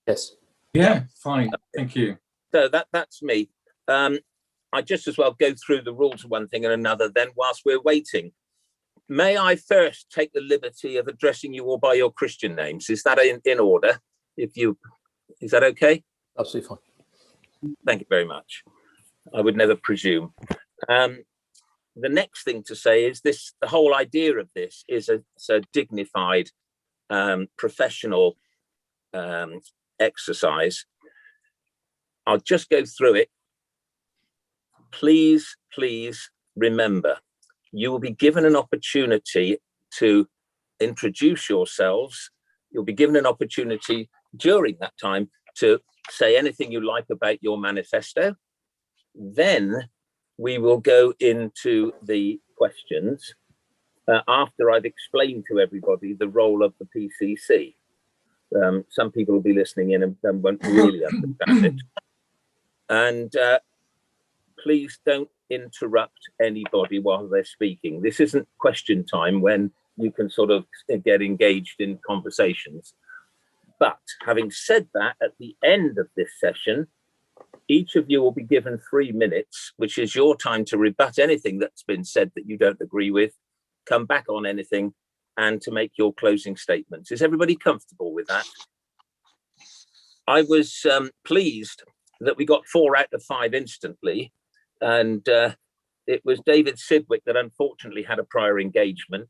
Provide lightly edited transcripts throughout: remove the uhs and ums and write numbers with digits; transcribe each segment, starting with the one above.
Yes. Yeah, fine. Thank you. So that's me. I just as well go through the rules of one thing and another then whilst we're waiting. May I first take the liberty of addressing you all by your Christian names? Is that in order? Is that okay? Absolutely fine. Thank you very much. I would never presume. The next thing to say is the whole idea of this is a dignified, professional exercise. I'll just go through it. Please remember, you will be given an opportunity to introduce yourselves. You'll be given an opportunity during that time to say anything you like about your manifesto. Then we will go into the questions after I've explained to everybody the role of the PCC. Some people will be listening in and won't really understand it. And please don't interrupt anybody while they're speaking. This isn't question time when you can sort of get engaged in conversations. But having said that, at the end of this session, each of you will be given 3 minutes, which is your time to rebut anything that's been said that you don't agree with, come back on anything, and to make your closing statements. Is everybody comfortable with that? I was pleased that we got 4 out of 5 instantly. And it was David Sidwick that unfortunately had a prior engagement.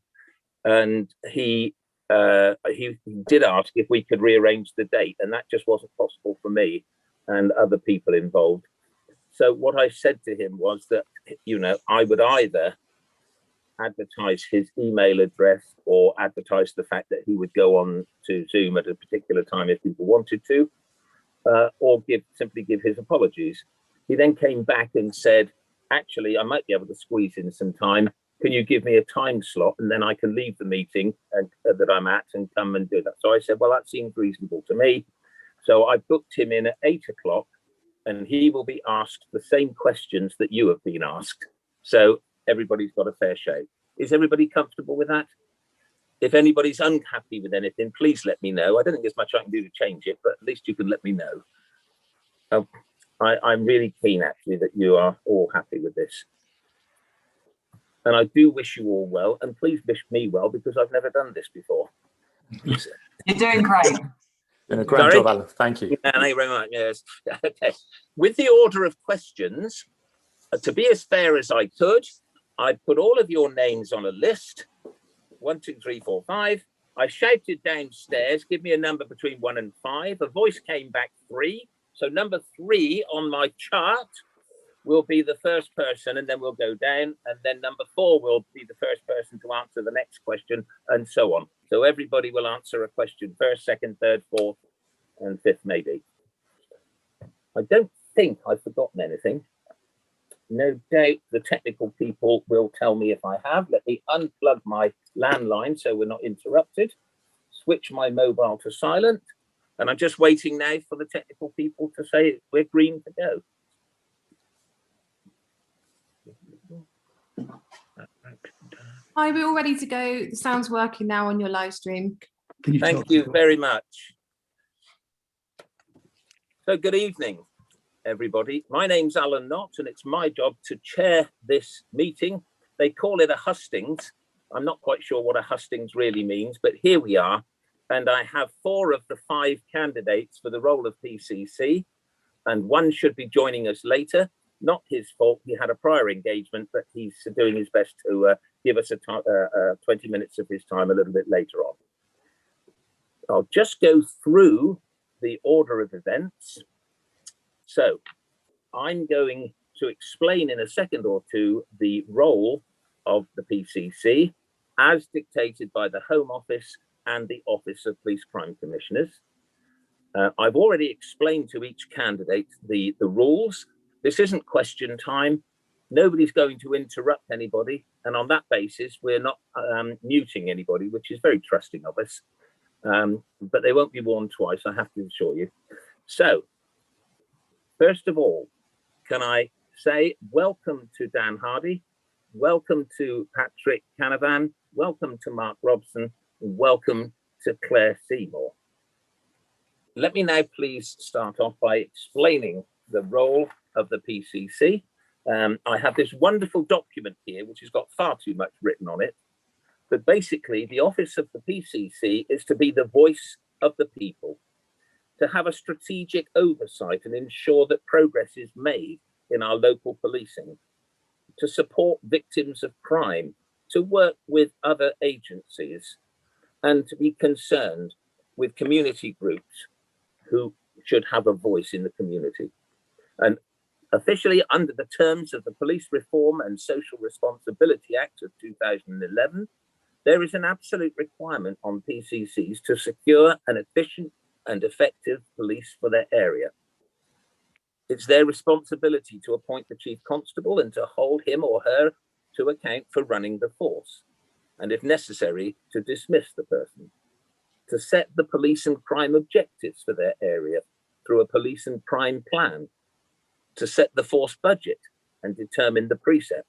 And he did ask if we could rearrange the date, and that just wasn't possible for me and other people involved. So what I said to him was that, I would either advertise his email address or advertise the fact that he would go on to Zoom at a particular time if people wanted to, or simply give his apologies. He then came back and said, actually, I might be able to squeeze in some time. Can you give me a time slot and then I can leave the meeting that I'm at and come and do that? So I said, well, that seems reasonable to me. So I booked him in at 8 o'clock and he will be asked the same questions that you have been asked. So everybody's got a fair shake. Is everybody comfortable with that? If anybody's unhappy with anything, please let me know. I don't think there's much I can do to change it, but at least you can let me know. I'm really keen, actually, that you are all happy with this. And I do wish you all well, and please wish me well, because I've never done this before. You're doing great. Doing a great job, Alan. Thank you. Yeah, thank you very much. Yes. Okay. With the order of questions, to be as fair as I could, I put all of your names on a list. 1, 2, 3, 4, 5. I shouted downstairs, give me a number between 1 and 5. A voice came back 3. So number 3 on my chart will be the first person, and then we'll go down. And then number 4 will be the first person to answer the next question, and so on. So everybody will answer a question first, second, third, fourth, and fifth, maybe. I don't think I've forgotten anything. No doubt the technical people will tell me if I have. Let me unplug my landline so we're not interrupted. Switch my mobile to silent. And I'm just waiting now for the technical people to say we're green to go. Hi, we're all ready to go. The sound's working now on your live stream. Thank you very much. So good evening, everybody. My name's Alan Knott, and it's my job to chair this meeting. They call it a hustings. I'm not quite sure what a hustings really means, but here we are. And I have 4 of the 5 candidates for the role of PCC, and 1 should be joining us later. Not his fault, he had a prior engagement, but he's doing his best to give us 20 minutes of his time a little bit later on. I'll just go through the order of events. So I'm going to explain in a second or two the role of the PCC as dictated by the Home Office and the Office of Police Crime Commissioners. I've already explained to each candidate the rules. This isn't question time. Nobody's going to interrupt anybody. And on that basis, we're not muting anybody, which is very trusting of us. But they won't be warned twice, I have to assure you. So, first of all, can I say welcome to Dan Hardy, welcome to Patrick Canavan, welcome to Mark Robson, welcome to Claire Seymour. let me now please start off by explaining the role of the PCC. I have this wonderful document here, which has got far too much written on it. But basically, the office of the PCC is to be the voice of the people, to have a strategic oversight and ensure that progress is made in our local policing, to support victims of crime, to work with other agencies, and to be concerned with community groups who should have a voice in the community. And officially, under the terms of the Police Reform and Social Responsibility Act of 2011, there is an absolute requirement on PCCs to secure an efficient and effective police for their area. It's their responsibility to appoint the Chief Constable and to hold him or her to account for running the force, and if necessary, to dismiss the person, to set the police and crime objectives for their area through a police and crime plan, to set the force budget and determine the precept,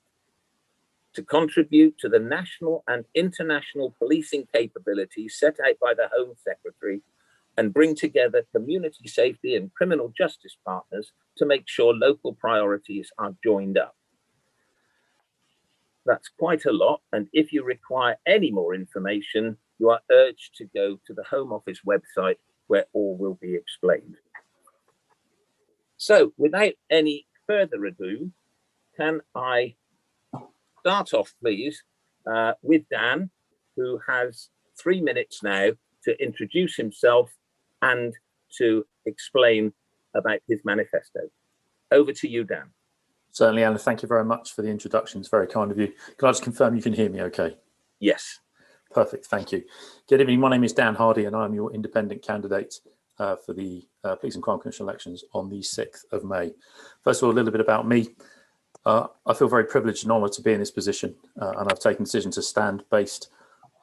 to contribute to the national and international policing capabilities set out by the Home Secretary, and bring together community safety and criminal justice partners to make sure local priorities are joined up. That's quite a lot, and if you require any more information, you are urged to go to the Home Office website where all will be explained. So without any further ado, can I start off, please, with Dan, who has 3 minutes now to introduce himself and to explain about his manifesto. Over to you, Dan. Certainly, Alan. Thank you very much for the introduction. It's very kind of you. Can I just confirm you can hear me okay? Yes. Perfect. Thank you. Good evening. My name is Dan Hardy, and I'm your independent candidate for the Police and Crime Commission elections on the 6th of May. First of all, a little bit about me. I feel very privileged and honoured to be in this position, and I've taken the decision to stand based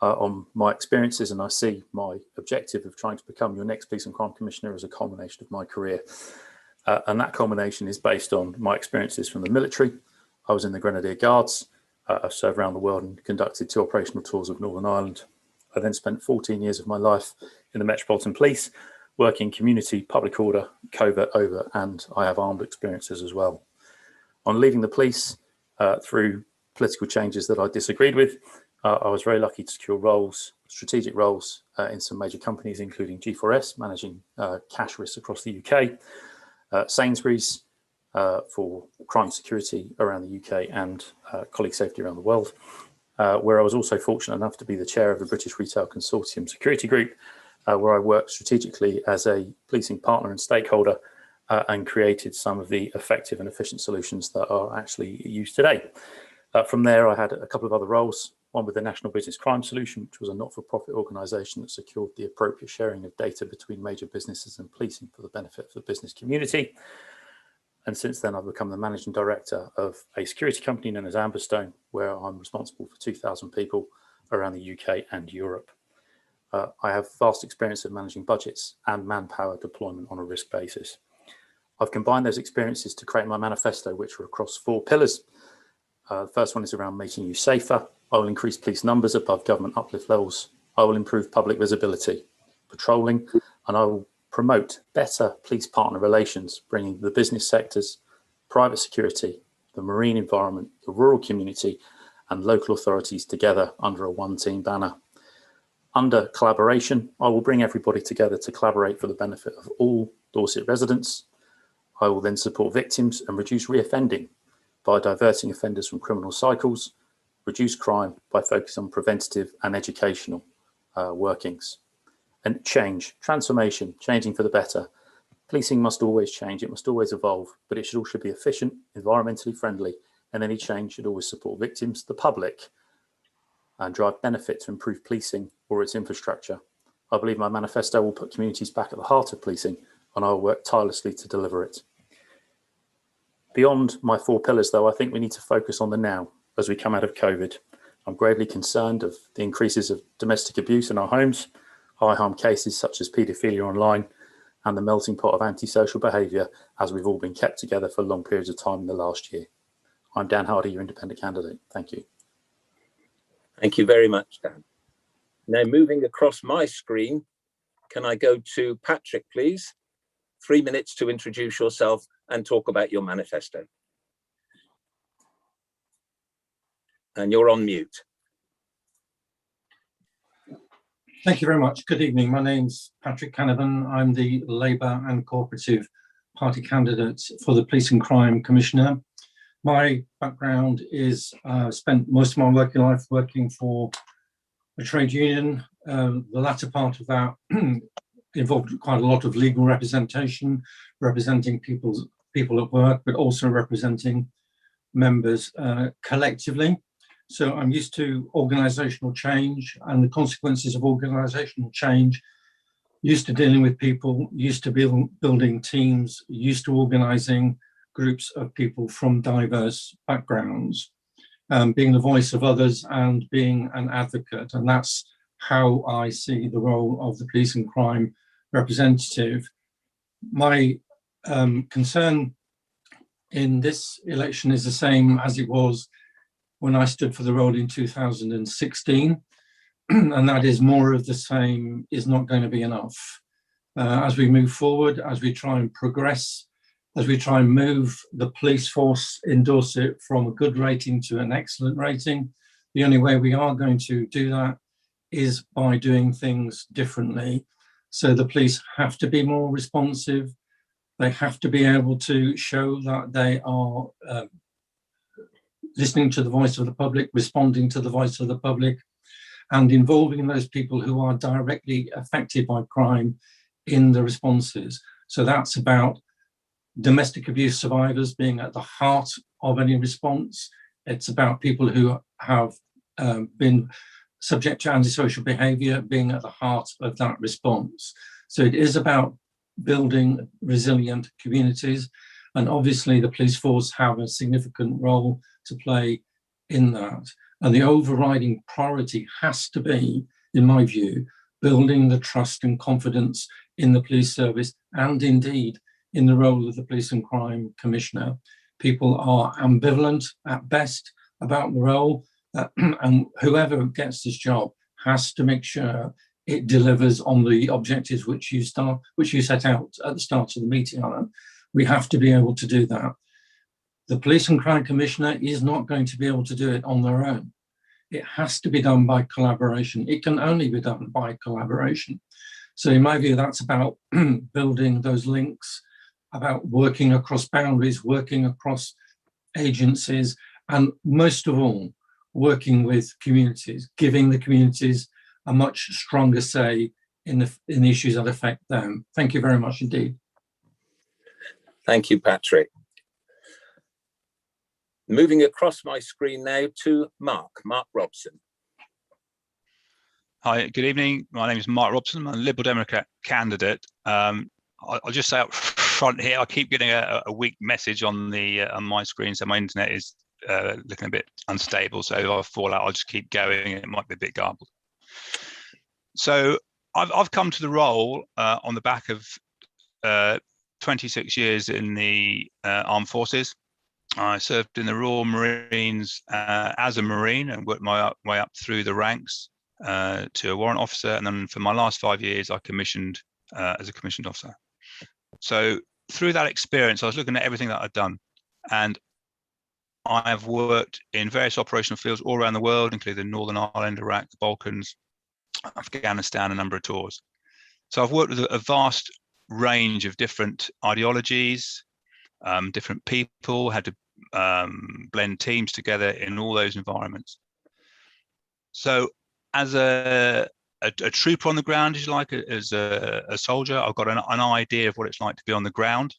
on my experiences, and I see my objective of trying to become your next Police and Crime Commissioner as a culmination of my career. And that culmination is based on my experiences from the military. I was in the Grenadier Guards. I've served around the world and conducted 2 operational tours of Northern Ireland. I then spent 14 years of my life in the Metropolitan Police, working community, public order, covert, overt, and I have armed experiences as well. On leaving the police through political changes that I disagreed with, I was very lucky to secure roles, strategic roles in some major companies, including G4S, managing cash risks across the UK, Sainsbury's for crime security around the UK and colleague safety around the world, where I was also fortunate enough to be the chair of the British Retail Consortium Security Group, where I worked strategically as a policing partner and stakeholder and created some of the effective and efficient solutions that are actually used today. From there, I had a couple of other roles, one with the National Business Crime Solution, which was a not-for-profit organisation that secured the appropriate sharing of data between major businesses and policing for the benefit of the business community. And since then, I've become the managing director of a security company known as Amberstone, where I'm responsible for 2,000 people around the UK and Europe. I have vast experience of managing budgets and manpower deployment on a risk basis. I've combined those experiences to create my manifesto, which are across 4 pillars. The first one is around making you safer. I will increase police numbers above government uplift levels. I will improve public visibility, patrolling, and I will promote better police partner relations, bringing the business sectors, private security, the marine environment, the rural community, and local authorities together under a one-team banner. Under collaboration, I will bring everybody together to collaborate for the benefit of all Dorset residents. I will then support victims and reduce reoffending by diverting offenders from criminal cycles, reduce crime by focusing on preventative and educational workings. And change, transformation, changing for the better. Policing must always change, it must always evolve, but it should also be efficient, environmentally friendly, and any change should always support victims, the public, and drive benefit to improve policing or its infrastructure. I believe my manifesto will put communities back at the heart of policing, and I will work tirelessly to deliver it. Beyond my 4 pillars, though, I think we need to focus on the now as we come out of COVID. I'm gravely concerned of the increases of domestic abuse in our homes, high harm cases such as paedophilia online, and the melting pot of antisocial behaviour as we've all been kept together for long periods of time in the last year. I'm Dan Hardy, your independent candidate. Thank you. Thank you very much, Dan. Now moving across my screen can I go to Patrick, please? 3 minutes to introduce yourself and talk about your manifesto. And you're on mute. Thank you very much. Good evening. My name's Patrick Canavan. I'm the Labour and Cooperative Party candidate for the Police and Crime Commissioner. My background is spent most of my working life working for a trade union. The latter part of that involved quite a lot of legal representation, representing people at work, but also representing members collectively. So I'm used to organisational change and the consequences of organisational change, used to dealing with people, used to building teams, used to organising groups of people from diverse backgrounds, being the voice of others and being an advocate. And that's how I see the role of the police and crime representative. My concern in this election is the same as it was when I stood for the role in 2016, and that is more of the same is not going to be enough. As we move forward, as we try and progress, as we try and move the police force in Dorset from a good rating to an excellent rating, the only way we are going to do that is by doing things differently. So the police have to be more responsive. They have to be able to show that they are listening to the voice of the public, responding to the voice of the public, and involving those people who are directly affected by crime in the responses. So that's about domestic abuse survivors being at the heart of any response. It's about people who have been subject to antisocial behaviour being at the heart of that response. So it is about building resilient communities. And obviously the police force have a significant role to play in that. And the overriding priority has to be, in my view, building the trust and confidence in the police service and indeed in the role of the Police and Crime Commissioner. People are ambivalent at best about the role, and whoever gets this job has to make sure it delivers on the objectives which you set out at the start of the meeting, Alan. We have to be able to do that. The Police and Crime Commissioner is not going to be able to do it on their own. It has to be done by collaboration. It can only be done by collaboration. So in my view, that's about building those links, about working across boundaries, working across agencies, and most of all, working with communities, giving the communities a much stronger say in the issues that affect them. Thank you very much indeed. Thank you, Patrick. Moving across my screen now to Mark Robson. Hi, good evening. My name is Mark Robson. I'm a Liberal Democrat candidate. I'll just say up front here, I keep getting a weak message on my screen, so my internet is looking a bit unstable. So if I fall out, I'll just keep going. It might be a bit garbled. So I've come to the role on the back of 26 years in the armed forces. I served in the Royal Marines as a Marine and worked my way up through the ranks to a warrant officer. And then for my last 5 years, I commissioned as a commissioned officer. So through that experience, I was looking at everything that I'd done. And I have worked in various operational fields all around the world, including Northern Ireland, Iraq, the Balkans, Afghanistan, a number of tours. So I've worked with a vast range of different ideologies, different people, had to blend teams together in all those environments. So as a trooper on the ground, as you like, as a soldier, I've got an idea of what it's like to be on the ground.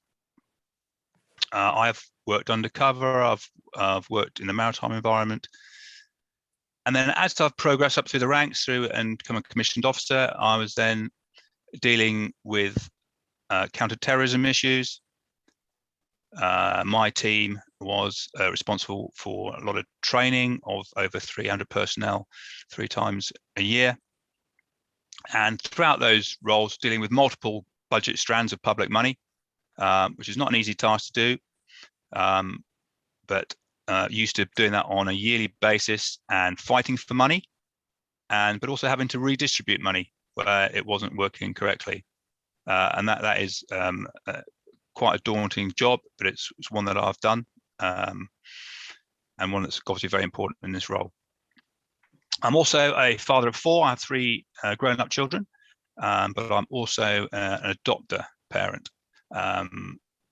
I've worked undercover, I've worked in the maritime environment. And then as I've progressed up through the ranks and become a commissioned officer, I was then dealing with counter-terrorism issues. My team was responsible for a lot of training of over 300 personnel 3 times a year. And throughout those roles, dealing with multiple budget strands of public money, which is not an easy task to do, but used to doing that on a yearly basis and fighting for money, but also having to redistribute money where it wasn't working correctly. And that is quite a daunting job, but it's one that I've done, and one that's obviously very important in this role. I'm also a father of 4. I have 3 grown-up children, but I'm also an adopter parent.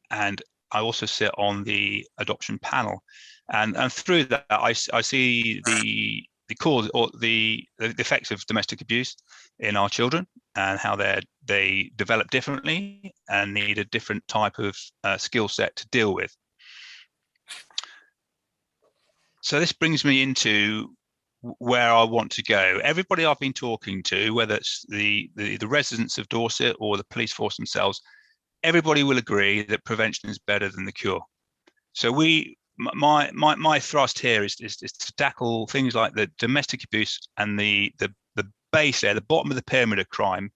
And I also sit on the adoption panel. And through that, I see the cause or the effects of domestic abuse in our children, and how they develop differently and need a different type of skill set to deal with. So this brings me into where I want to go. Everybody I've been talking to, whether it's the residents of Dorset or the police force themselves, everybody will agree that prevention is better than the cure. So my thrust here is to tackle things like the domestic abuse and the base there, the bottom of the pyramid of crime.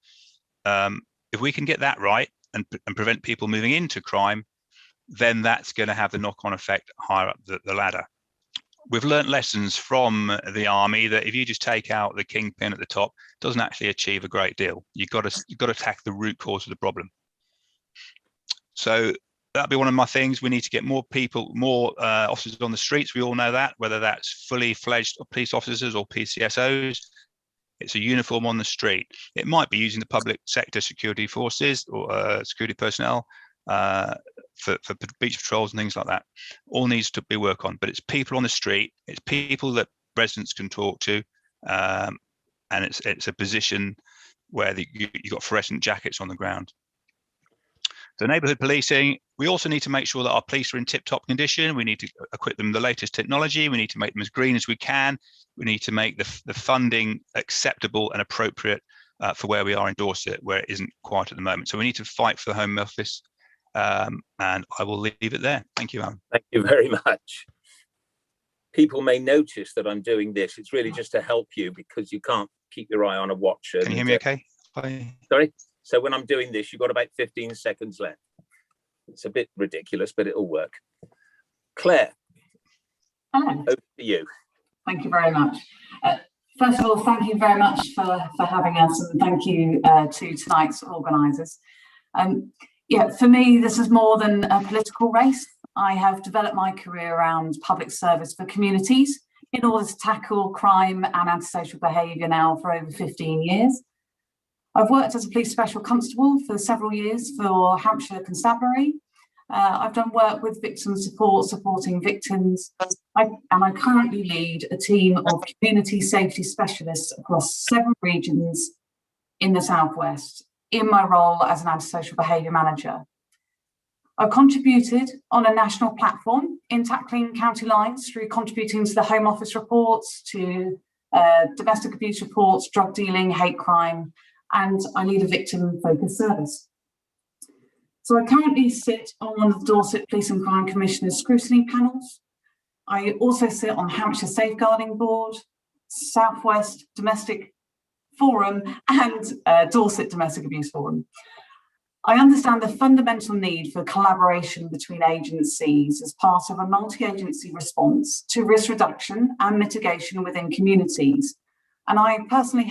If we can get that right and prevent people moving into crime, then that's going to have the knock-on effect higher up the ladder. We've learnt lessons from the army that if you just take out the kingpin at the top, it doesn't actually achieve a great deal. You've got to attack the root cause of the problem. So that'll be one of my things. We need to get more people, more officers on the streets. We all know that, whether that's fully fledged police officers or PCSOs. It's a uniform on the street. It might be using the public sector security forces or security personnel for beach patrols and things like that. All needs to be worked on, but it's people on the street. It's people that residents can talk to, and it's a position where you've got fluorescent jackets on the ground. So neighbourhood policing, we also need to make sure that our police are in tip-top condition. We need to equip them with the latest technology. We need to make them as green as we can. We need to make the funding acceptable and appropriate for where we are in Dorset, where it isn't quite at the moment. So we need to fight for the Home Office, and I will leave it there. Thank you, Alan. Thank you very much. People may notice that I'm doing this. It's really just to help you, because you can't keep your eye on a watch. Can you hear me okay? Bye. Sorry? So when I'm doing this, you've got about 15 seconds left. It's a bit ridiculous, but it'll work. Claire, Hello. over to you. Thank you very much. First of all, thank you very much for having us, and thank you to tonight's organisers. Yeah, for me, this is more than a political race. I have developed my career around public service for communities in order to tackle crime and antisocial behaviour now for over 15 years. I've worked as a police special constable for several years for Hampshire Constabulary. I've done work with victim support, supporting victims, and I currently lead a team of community safety specialists across 7 regions in the Southwest in my role as an antisocial behaviour manager. I've contributed on a national platform in tackling county lines through contributing to the Home Office reports, to domestic abuse reports, drug dealing, hate crime, and I lead a victim-focused service. So I currently sit on one of the Dorset Police and Crime Commissioner's scrutiny panels. I also sit on Hampshire Safeguarding Board, Southwest Domestic Forum, and Dorset Domestic Abuse Forum. I understand the fundamental need for collaboration between agencies as part of a multi-agency response to risk reduction and mitigation within communities. And I personally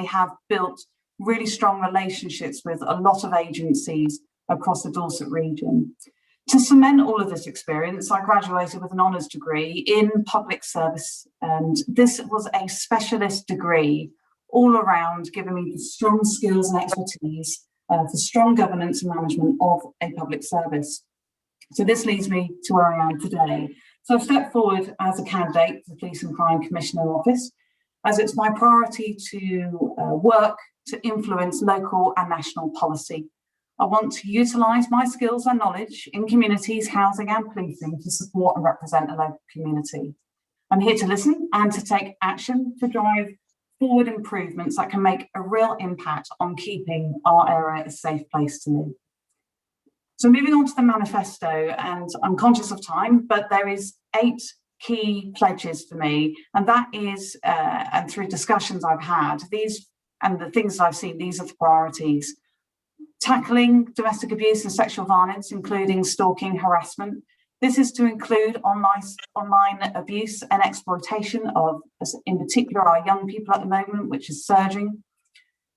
have built really strong relationships with a lot of agencies across the Dorset region. To cement all of this experience, I graduated with an honours degree in public service, and this was a specialist degree all around, giving me the strong skills and expertise for strong governance and management of a public service. So this leads me to where I am today. So I've stepped forward as a candidate for the Police and Crime Commissioner Office, as it's my priority to work to influence local and national policy. I want to utilise my skills and knowledge in communities, housing and policing to support and represent a local community. I'm here to listen and to take action to drive forward improvements that can make a real impact on keeping our area a safe place to live. So moving on to the manifesto, and I'm conscious of time, but there is 8 key pledges for me, and that is, and through discussions I've had, these and the things I've seen, these are the priorities. Tackling domestic abuse and sexual violence, including stalking, harassment. This is to include online abuse and exploitation of, in particular, our young people at the moment, which is surging.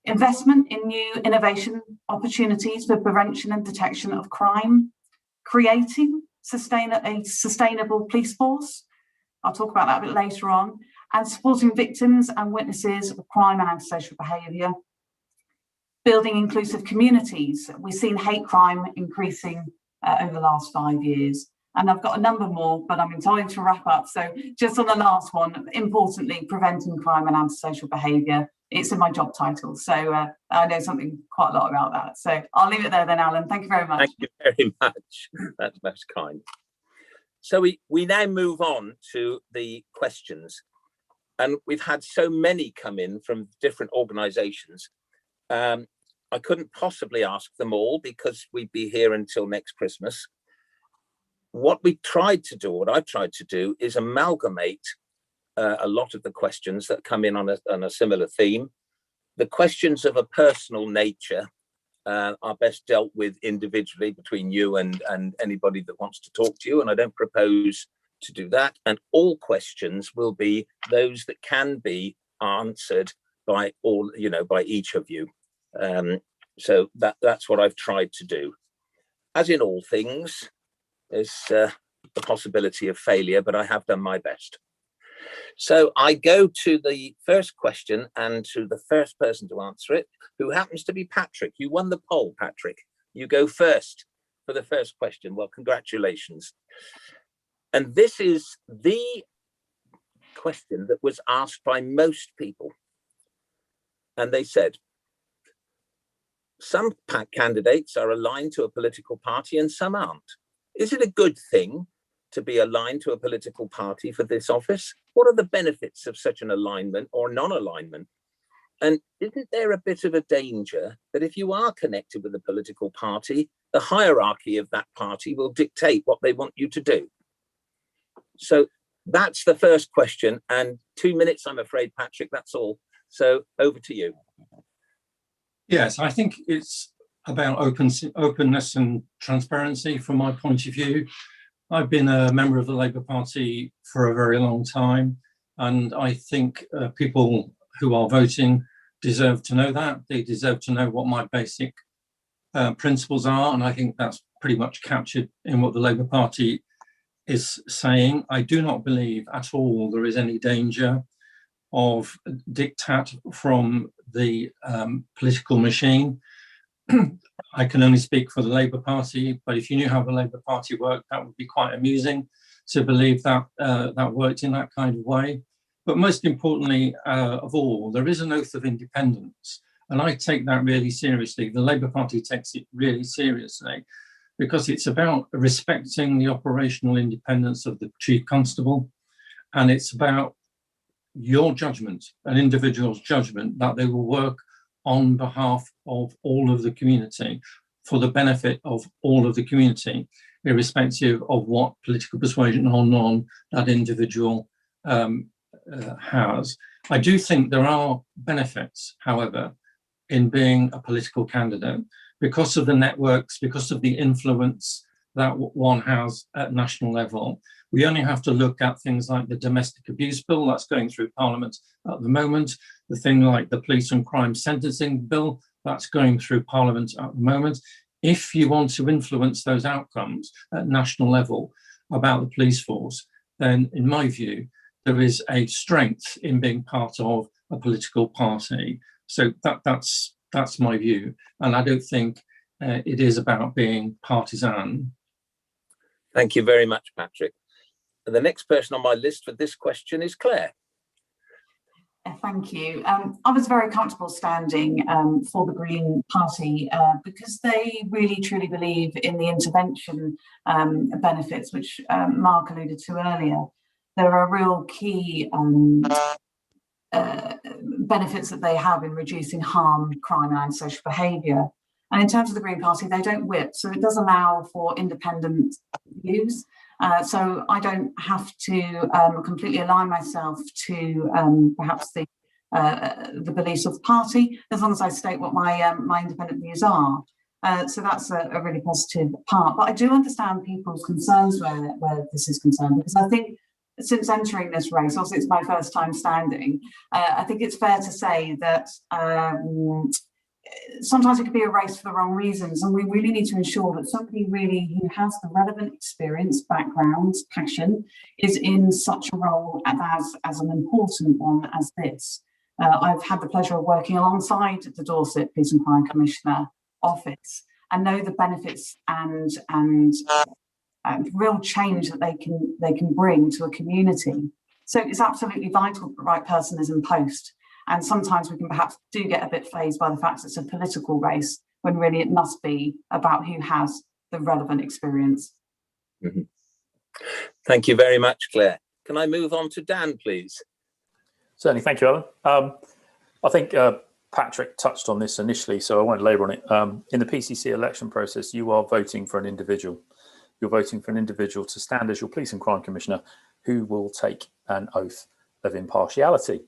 investment in new innovation opportunities for prevention and detection of crime, creating a sustainable police force. I'll talk about that a bit later on, and supporting victims and witnesses of crime and antisocial behaviour. Building inclusive communities. We've seen hate crime increasing over the last 5 years. And I've got a number more, but I'm intending to wrap up. So just on the last one, importantly, preventing crime and antisocial behaviour. It's in my job title. So I know something quite a lot about that. So I'll leave it there then, Alan. Thank you very much. Thank you very much. That's most kind. So we now move on to the questions. And we've had so many come in from different organisations. I couldn't possibly ask them all because we'd be here until next Christmas. What I've tried to do is amalgamate a lot of the questions that come in on a similar theme. The questions of a personal nature are best dealt with individually between you and anybody that wants to talk to you, and I don't propose to do that. And all questions will be those that can be answered by by each of you. So that's what I've tried to do. As in all things, there's the possibility of failure, but I have done my best. So I go to the first question and to the first person to answer it, who happens to be Patrick. You won the poll, Patrick. You go first for the first question. Well, congratulations. And this is the question that was asked by most people. And they said, some candidates are aligned to a political party and some aren't. Is it a good thing to be aligned to a political party for this office? What are the benefits of such an alignment or non-alignment? And isn't there a bit of a danger that if you are connected with a political party, the hierarchy of that party will dictate what they want you to do? So that's the first question. And 2 minutes, I'm afraid, Patrick, that's all. So over to you. Yes, I think it's about openness and transparency from my point of view. I've been a member of the Labour Party for a very long time, and I think people who are voting deserve to know that. They deserve to know what my basic principles are, and I think that's pretty much captured in what the Labour Party is saying. I do not believe at all there is any danger of diktat from the political machine. I can only speak for the Labour Party, but if you knew how the Labour Party worked, that would be quite amusing to believe that that worked in that kind of way. But most importantly of all, there is an oath of independence, and I take that really seriously. The Labour Party takes it really seriously because it's about respecting the operational independence of the Chief Constable, and it's about your judgment, an individual's judgment, that they will work on behalf of all of the community for the benefit of all of the community, irrespective of what political persuasion or non that individual has. I do think there are benefits, however, in being a political candidate because of the networks, because of the influence that one has at national level. We only have to look at things like the domestic abuse bill that's going through Parliament at the moment, the thing like the police and crime sentencing bill that's going through Parliament at the moment. If you want to influence those outcomes at national level about the police force, then in my view, there is a strength in being part of a political party. So that's my view. And I don't think it is about being partisan. Thank you very much, Patrick. And the next person on my list for this question is Claire. Thank you. I was very comfortable standing for the Green Party because they really truly believe in the intervention benefits, which Mark alluded to earlier. There are real key benefits that they have in reducing harm, crime and antisocial behaviour. And in terms of the Green Party, they don't whip, so it does allow for independent views. So I don't have to completely align myself to perhaps the beliefs of the party, as long as I state what my independent views are. So that's a really positive part. But I do understand people's concerns where this is concerned, because I think since entering this race, also it's my first time standing, I think it's fair to say that sometimes it could be a race for the wrong reasons, and we really need to ensure that somebody really who has the relevant experience, background, passion is in such a role as an important one as this. I've had the pleasure of working alongside the Dorset Police and Crime Commissioner office and know the benefits and real change that they can bring to a community. So it's absolutely vital that the right person is in post. And sometimes we can perhaps do get a bit fazed by the fact it's a political race, when really it must be about who has the relevant experience. Mm-hmm. Thank you very much, Claire. Can I move on to Dan, please? Certainly, thank you, Alan. I think Patrick touched on this initially, so I won't labour on it. In the PCC election process, you are voting for an individual. You're voting for an individual to stand as your Police and Crime Commissioner who will take an oath of impartiality.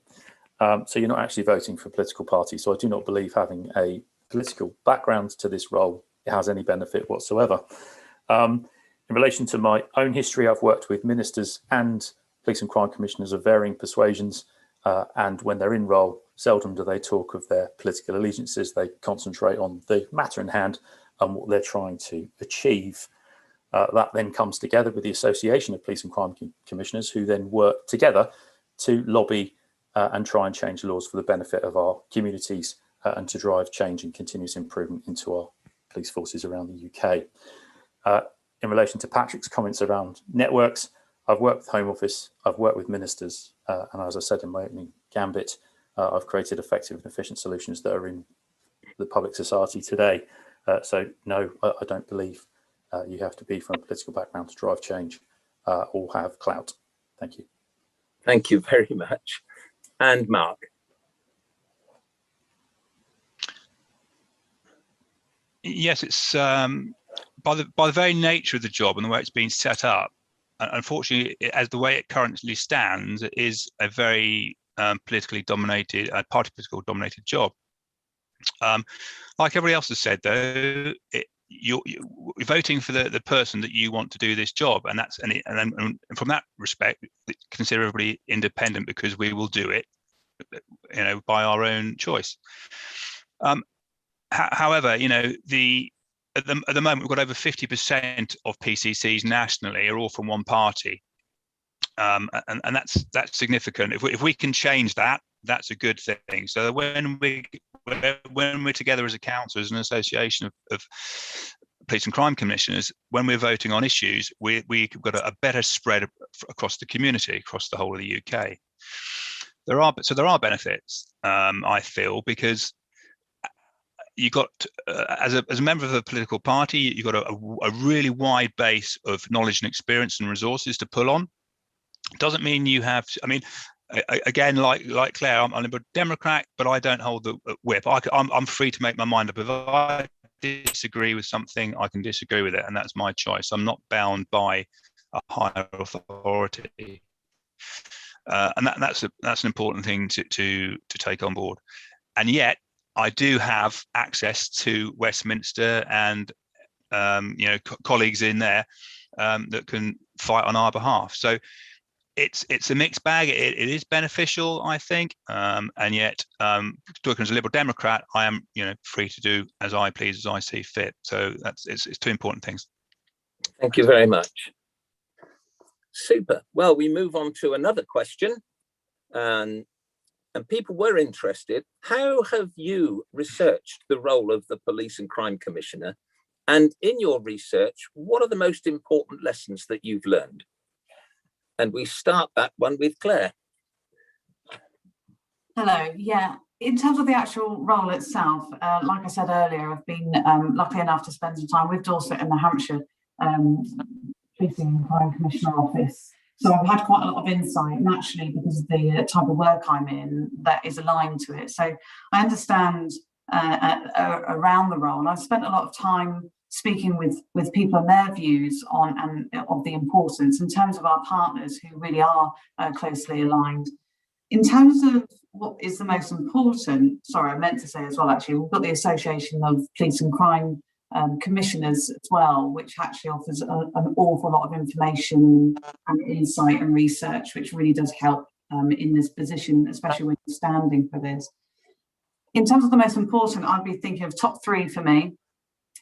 So you're not actually voting for a political party. So I do not believe having a political background to this role has any benefit whatsoever. In relation to my own history, I've worked with ministers and police and crime commissioners of varying persuasions. And when they're in role, seldom do they talk of their political allegiances. They concentrate on the matter in hand and what they're trying to achieve. That then comes together with the Association of Police and Crime Commissioners, who then work together to lobby and try and change laws for the benefit of our communities and to drive change and continuous improvement into our police forces around the UK. In relation to Patrick's comments around networks, I've worked with Home Office, I've worked with ministers, and as I said in my opening gambit, I've created effective and efficient solutions that are in the public society today. So no, I don't believe you have to be from a political background to drive change or have clout. Thank you. Thank you very much. And Mark. Yes, it's by the very nature of the job and the way it's been set up. Unfortunately, as the way it currently stands, it is a very politically dominated, political dominated job. Like everybody else has said, though, you're voting for the person that you want to do this job, and from that respect, consider everybody independent, because we will do it, by our own choice. However, at the moment we've got over 50% of PCCs nationally are all from one party, and that's significant. If we can change that, that's a good thing. So when we're together as a council, as an association of police and crime commissioners, when we're voting on issues, we've got a better spread across the community, across the whole of the UK. There are benefits, I feel, because you got as a member of a political party, you've got a really wide base of knowledge and experience and resources to pull on. Doesn't mean you have to, again, like Claire, I'm a Liberal Democrat, but I don't hold the whip. I'm free to make my mind up. If I disagree with something, I can disagree with it, and that's my choice. I'm not bound by a higher authority, and that's an important thing to take on board. And yet, I do have access to Westminster and colleagues in there that can fight on our behalf. So it's a mixed bag. It is beneficial, I think, and yet, talking as a Liberal Democrat, I am free to do as I please, as I see fit. So it's two important things. Thank you very much. Super. Well, we move on to another question, and people were interested. How have you researched the role of the Police and Crime Commissioner? And in your research, what are the most important lessons that you've learned? And we start that one with Claire. Hello. Yeah, in terms of the actual role itself, like I said earlier, I've been lucky enough to spend some time with Dorset and the Hampshire Police and Crime Commissioner office. So I've had quite a lot of insight, naturally, because of the type of work I'm in that is aligned to it. So I understand around the role. I've spent a lot of time speaking with people and their views on and of the importance in terms of our partners who really are closely aligned. In terms of what is the most important, sorry, I meant to say as well, actually, we've got the Association of Police and Crime commissioners as well, which actually offers an awful lot of information and insight and research, which really does help in this position, especially when you're standing for this. In terms of the most important, I'd be thinking of top three for me.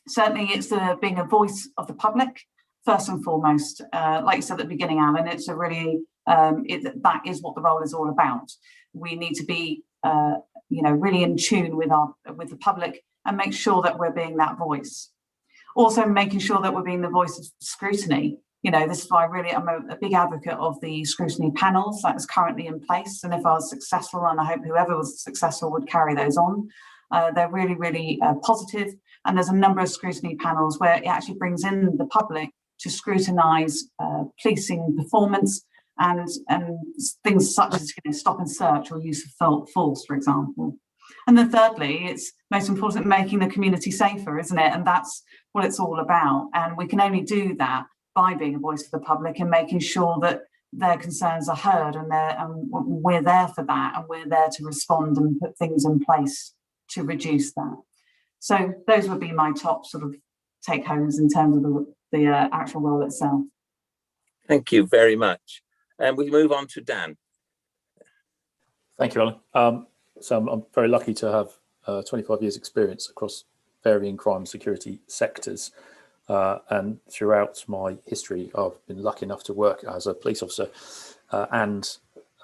Certainly it's being a voice of the public, first and foremost. Like you said at the beginning, Alan, it's a really, that is what the role is all about. We need to be, really in tune with the public and make sure that we're being that voice. Also making sure that we're being the voice of scrutiny. This is why really I'm a big advocate of the scrutiny panels that is currently in place. And if I was successful, and I hope whoever was successful would carry those on, they're really, really positive. And there's a number of scrutiny panels where it actually brings in the public to scrutinise policing performance and things such as stop and search or use of force, for example. And then thirdly, it's most important making the community safer, isn't it? And that's what it's all about. And we can only do that by being a voice for the public and making sure that their concerns are heard, and we're there for that, and we're there to respond and put things in place to reduce that. So those would be my top sort of take homes in terms of the actual role itself. Thank you very much. And we move on to Dan. Thank you, Alan. So I'm very lucky to have 25 years experience across varying crime and security sectors. And throughout my history, I've been lucky enough to work as a police officer and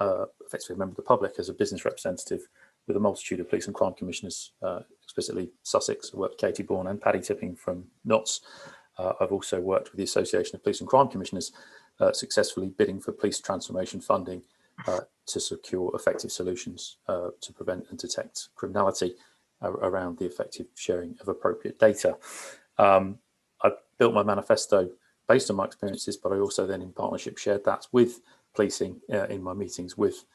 effectively a member of the public as a business representative with a multitude of police and crime commissioners, explicitly Sussex. I worked with Katie Bourne and Paddy Tipping from Notts. I've also worked with the Association of Police and Crime Commissioners, successfully bidding for police transformation funding to secure effective solutions to prevent and detect criminality around the effective sharing of appropriate data. I built my manifesto based on my experiences, but I also then in partnership shared that with policing in my meetings with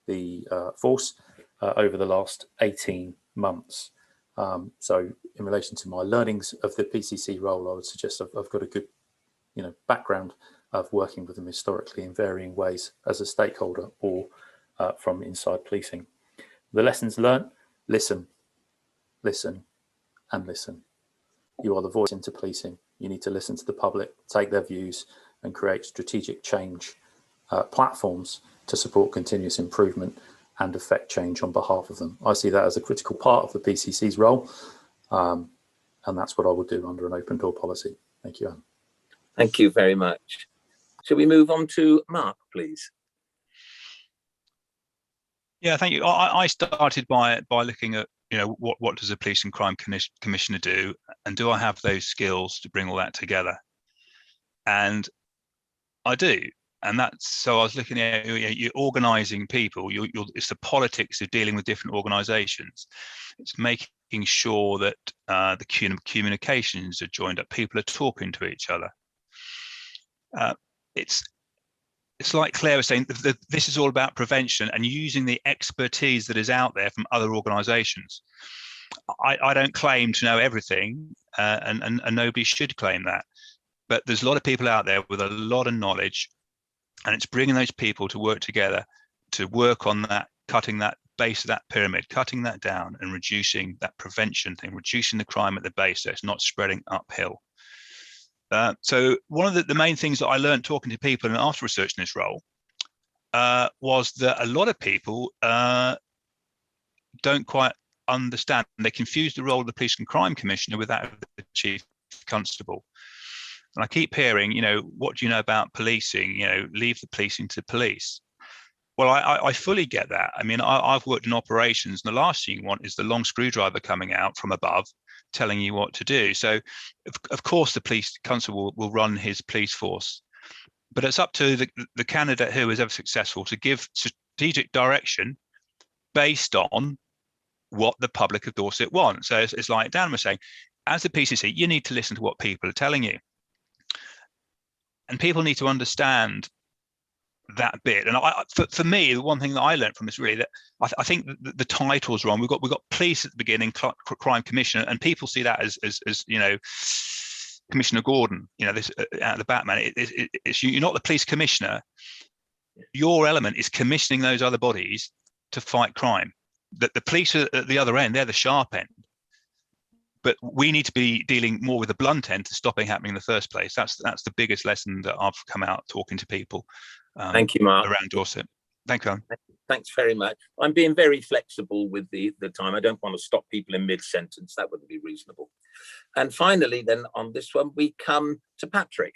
the force over the last 18 months. So in relation to my learnings of the PCC role, I would suggest I've got a good background of working with them historically in varying ways as a stakeholder or from inside policing. The lessons learned: listen, listen, and listen. You are the voice into policing. You need to listen to the public, take their views, and create strategic change platforms to support continuous improvement and affect change on behalf of them. I see that as a critical part of the PCC's role, and that's what I will do under an open door policy. Thank you, Anne. Thank you very much. Shall we move on to Mark, please? Yeah, thank you. I started by looking at what does a police and crime commissioner do, and do I have those skills to bring all that together? And I do. And so I was looking at you're organising people. It's the politics of dealing with different organisations. It's making sure that the communications are joined up. People are talking to each other. It's like Claire was saying, this is all about prevention and using the expertise that is out there from other organisations. I don't claim to know everything, and nobody should claim that. But there's a lot of people out there with a lot of knowledge, and it's bringing those people to work together to work on that, cutting that base of that pyramid, cutting that down and reducing that prevention thing, reducing the crime at the base so it's not spreading uphill. So one of the main things that I learned talking to people and after researching this role was that a lot of people don't quite understand. They confuse the role of the police and crime commissioner with that of the chief constable. And I keep hearing, what do you know about policing? Leave the policing to police. Well, I fully get that. I mean, I've worked in operations, and the last thing you want is the long screwdriver coming out from above telling you what to do. So, of course, the police constable will run his police force. But it's up to the candidate who is ever successful to give strategic direction based on what the public of Dorset want. So it's like Dan was saying, as the PCC, you need to listen to what people are telling you. And people need to understand that bit. And for me, the one thing that I learned from this really that I think the title's wrong. We've got police at the beginning, crime commissioner, and people see that as Commissioner Gordon, this out of the Batman. It's you're not the police commissioner. Your element is commissioning those other bodies to fight crime. The police are at the other end; they're the sharp end. but we need to be dealing more with the blunt end to stop it happening in the first place. That's the biggest lesson that I've come out talking to people. Thank you, Mark. Around Dorset. Thank you, Alan. Thanks very much. I'm being very flexible with the time. I don't want to stop people in mid-sentence. That wouldn't be reasonable. And finally, then on this one, we come to Patrick.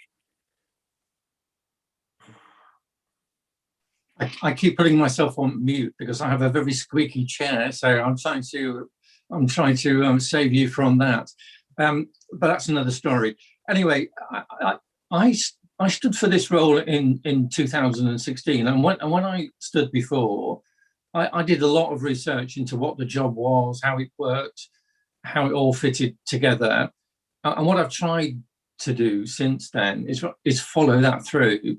I keep putting myself on mute because I have a very squeaky chair, so I'm trying to save you from that. But that's another story. Anyway, I stood for this role in 2016, and when I stood before, I did a lot of research into what the job was, how it worked, how it all fitted together. And what I've tried to do since then is follow that through,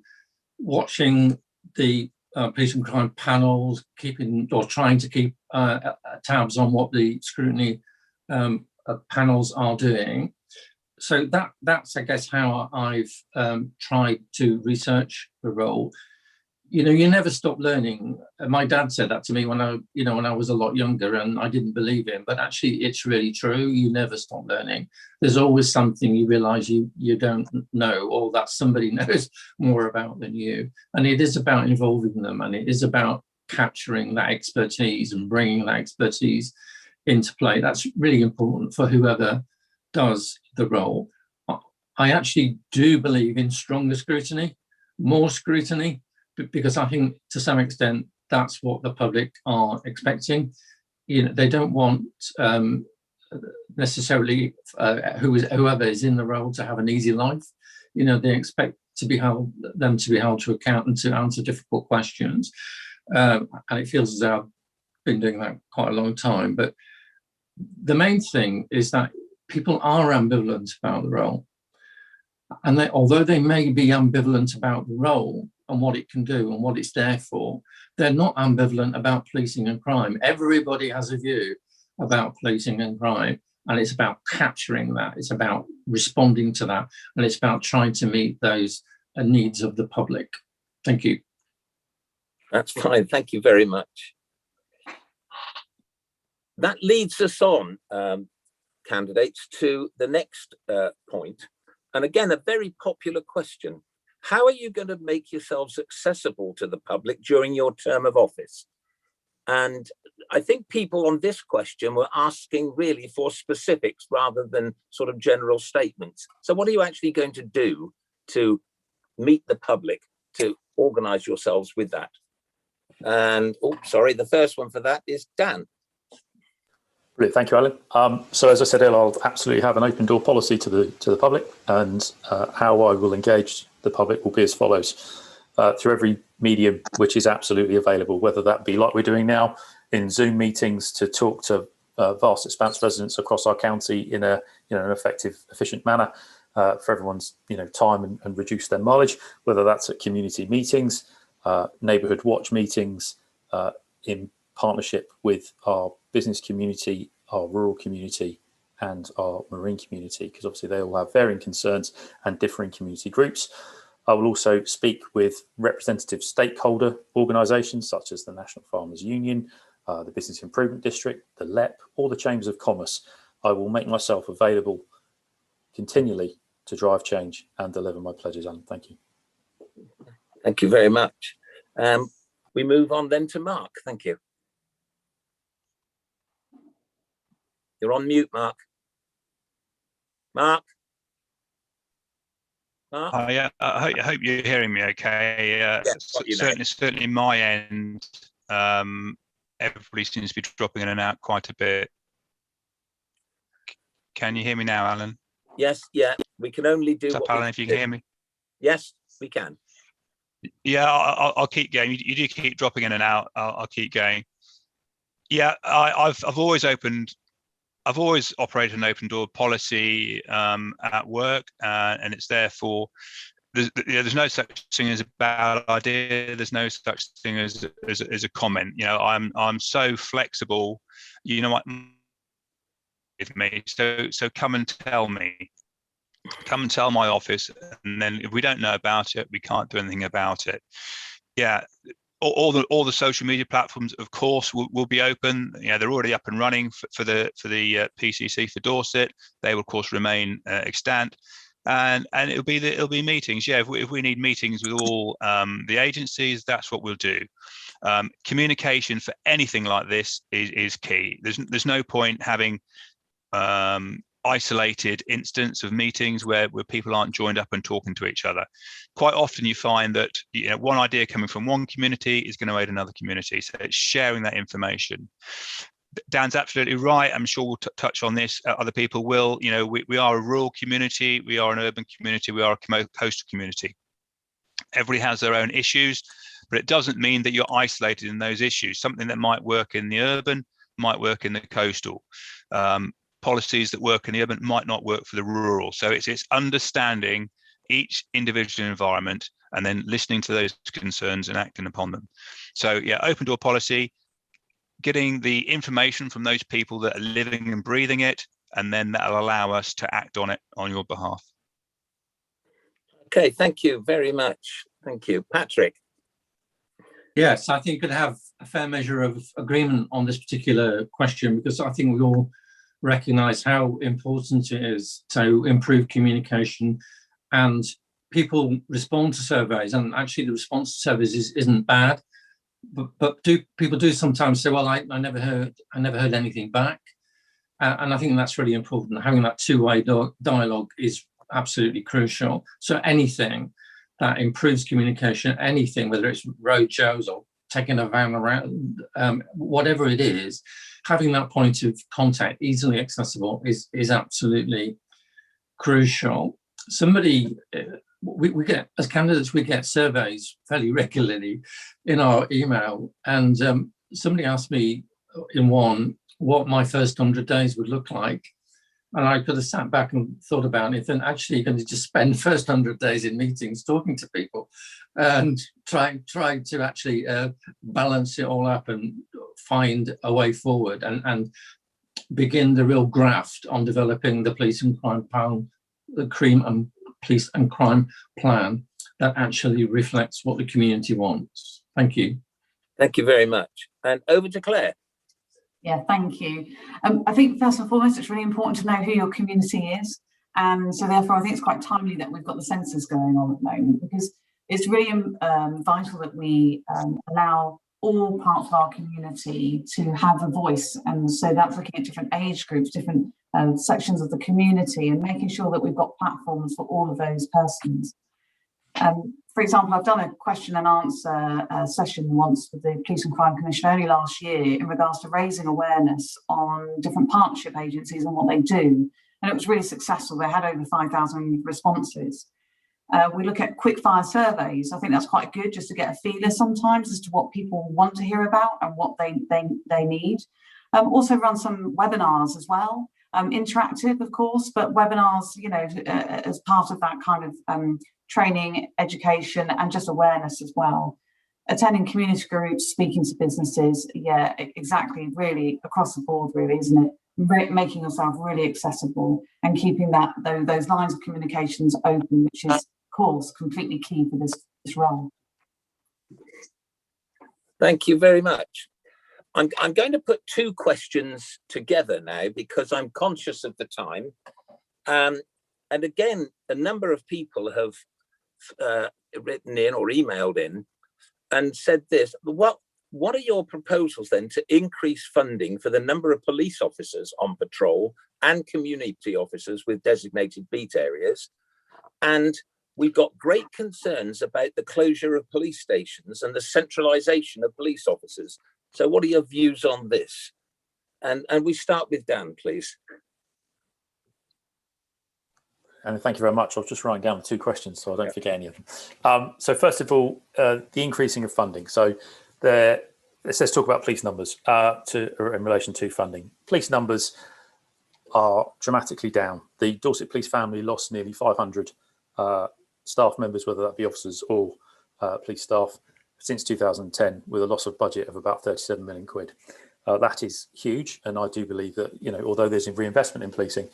watching the police and crime panels, trying to keep tabs on what the scrutiny panels are doing. So that's, I guess, how I've tried to research the role. You know, you never stop learning. My dad said that to me when I was a lot younger, and I didn't believe him. But actually, it's really true. You never stop learning. There's always something you realise you don't know, or that somebody knows more about than you. And it is about involving them, and it is about capturing that expertise and bringing that expertise into play. That's really important for whoever does the role. I actually do believe in stronger scrutiny, more scrutiny, because I think to some extent that's what the public are expecting. You know, they don't want necessarily whoever is in the role to have an easy life. You know, they expect them to be held to account and to answer difficult questions. And it feels as though I've been doing that quite a long time. But the main thing is that people are ambivalent about the role. And although they may be ambivalent about the role and what it can do and what it's there for, they're not ambivalent about policing and crime. Everybody has a view about policing and crime, and it's about capturing that. It's about responding to that, and it's about trying to meet those needs of the public. Thank you. That's fine. Thank you very much. That leads us on, candidates, to the next point. And again, a very popular question. How are you going to make yourselves accessible to the public during your term of office? And I think people on this question were asking really for specifics rather than sort of general statements. So what are you actually going to do to meet the public, to organise yourselves with that? And, the first one for that is Dan. Brilliant. Thank you, Alan. So as I said earlier, I'll absolutely have an open door policy to the public, and how I will engage the public will be as follows. Through every medium which is absolutely available, whether that be like we're doing now in Zoom meetings to talk to vast expanse residents across our county in an effective, efficient manner for everyone's time and reduce their mileage, whether that's at community meetings, neighbourhood watch meetings, in partnership with our business community, our rural community and our marine community, because obviously they all have varying concerns and differing community groups. I will also speak with representative stakeholder organisations such as the National Farmers Union, the Business Improvement District, the LEP, or the Chambers of Commerce. I will make myself available continually to drive change and deliver my pledges, Alan. Thank you. Thank you very much. We move on then to Mark. Thank you. You're on mute, Mark. Mark? Mark? Yeah, I hope you're hearing me okay. Certainly my end, everybody seems to be dropping in and out quite a bit. Can you hear me now, Alan? Yes, yeah, we can only do what Alan, if you can hear me. Yes, we can. Yeah, I'll keep going. You do keep dropping in and out. I'll keep going. Yeah, I've always operated an open door policy at work, and it's therefore there's no such thing as a bad idea. There's no such thing as a comment. I'm so flexible. You know what? With me, so come and tell me. Come and tell my office, and then if we don't know about it, we can't do anything about it. Yeah, all the social media platforms, of course, will be open. They're already up and running for the PCC for Dorset. They will, of course, remain extant, and it'll be meetings. Yeah, if we need meetings with all the agencies, that's what we'll do. Communication for anything like this is key. There's no point having isolated instance of meetings where people aren't joined up and talking to each other. Quite often you find that one idea coming from one community is going to aid another community, so it's sharing that information. Dan's absolutely right. I'm sure we'll touch on this. Other people will. We are a rural community, we are an urban community, we are a coastal community. Everybody has their own issues, but it doesn't mean that you're isolated in those issues. Something that might work in the urban might work in the coastal. Policies that work in the urban might not work for the rural. So it's understanding each individual environment and then listening to those concerns and acting upon them. So yeah, open door policy, getting the information from those people that are living and breathing it, and then that'll allow us to act on it on your behalf. Okay, thank you very much. Thank you. Patrick. Yes, I think you could have a fair measure of agreement on this particular question, because I think we all recognise how important it is to improve communication, and people respond to surveys, and actually the response to surveys isn't bad, but people do sometimes say, well, I never heard anything back, and I think that's really important. Having that two-way dialogue is absolutely crucial. So anything that improves communication, anything, whether it's roadshows or taking a van around, whatever it is, having that point of contact easily accessible is absolutely crucial. We get, as candidates, we get surveys fairly regularly in our email, and somebody asked me in one what my first 100 days would look like. And I could have sat back and thought about it, and actually you're going to just spend the first 100 days in meetings talking to people and try to actually balance it all up and find a way forward and begin the real graft on developing the police and crime plan, police and crime plan that actually reflects what the community wants. Thank you. Thank you very much. And over to Claire. Yeah, thank you. I think first and foremost, it's really important to know who your community is. And so therefore, I think it's quite timely that we've got the census going on at the moment, because it's really vital that we allow all parts of our community to have a voice. And so that's looking at different age groups, different sections of the community, and making sure that we've got platforms for all of those persons. For example, I've done a question and answer session once with the Police and Crime Commission early last year in regards to raising awareness on different partnership agencies and what they do. And it was really successful. They had over 5,000 responses. We look at quick fire surveys. I think that's quite good, just to get a feeler sometimes as to what people want to hear about and what they need. Also run some webinars as well. Interactive, of course, but webinars, as part of that kind of training, education, and just awareness as well. Attending community groups, speaking to businesses, yeah, exactly, really across the board, really, isn't it? Making yourself really accessible and keeping those lines of communications open, which is, of course, completely key for this role. Thank you very much. I'm going to put two questions together now because I'm conscious of the time. And again, a number of people have written in or emailed in and said this: what are your proposals then to increase funding for the number of police officers on patrol and community officers with designated beat areas? And we've got great concerns about the closure of police stations and the centralisation of police officers. So what are your views on this? And we start with Dan, please. And thank you very much. I was just writing down the two questions so I don't forget any of them. So first of all, the increasing of funding. So let's talk about police numbers in relation to funding. Police numbers are dramatically down. The Dorset Police family lost nearly 500 staff members, whether that be officers or police staff, since 2010, with a loss of budget of about 37 million quid. That is huge, and I do believe that, although there's a reinvestment in policing,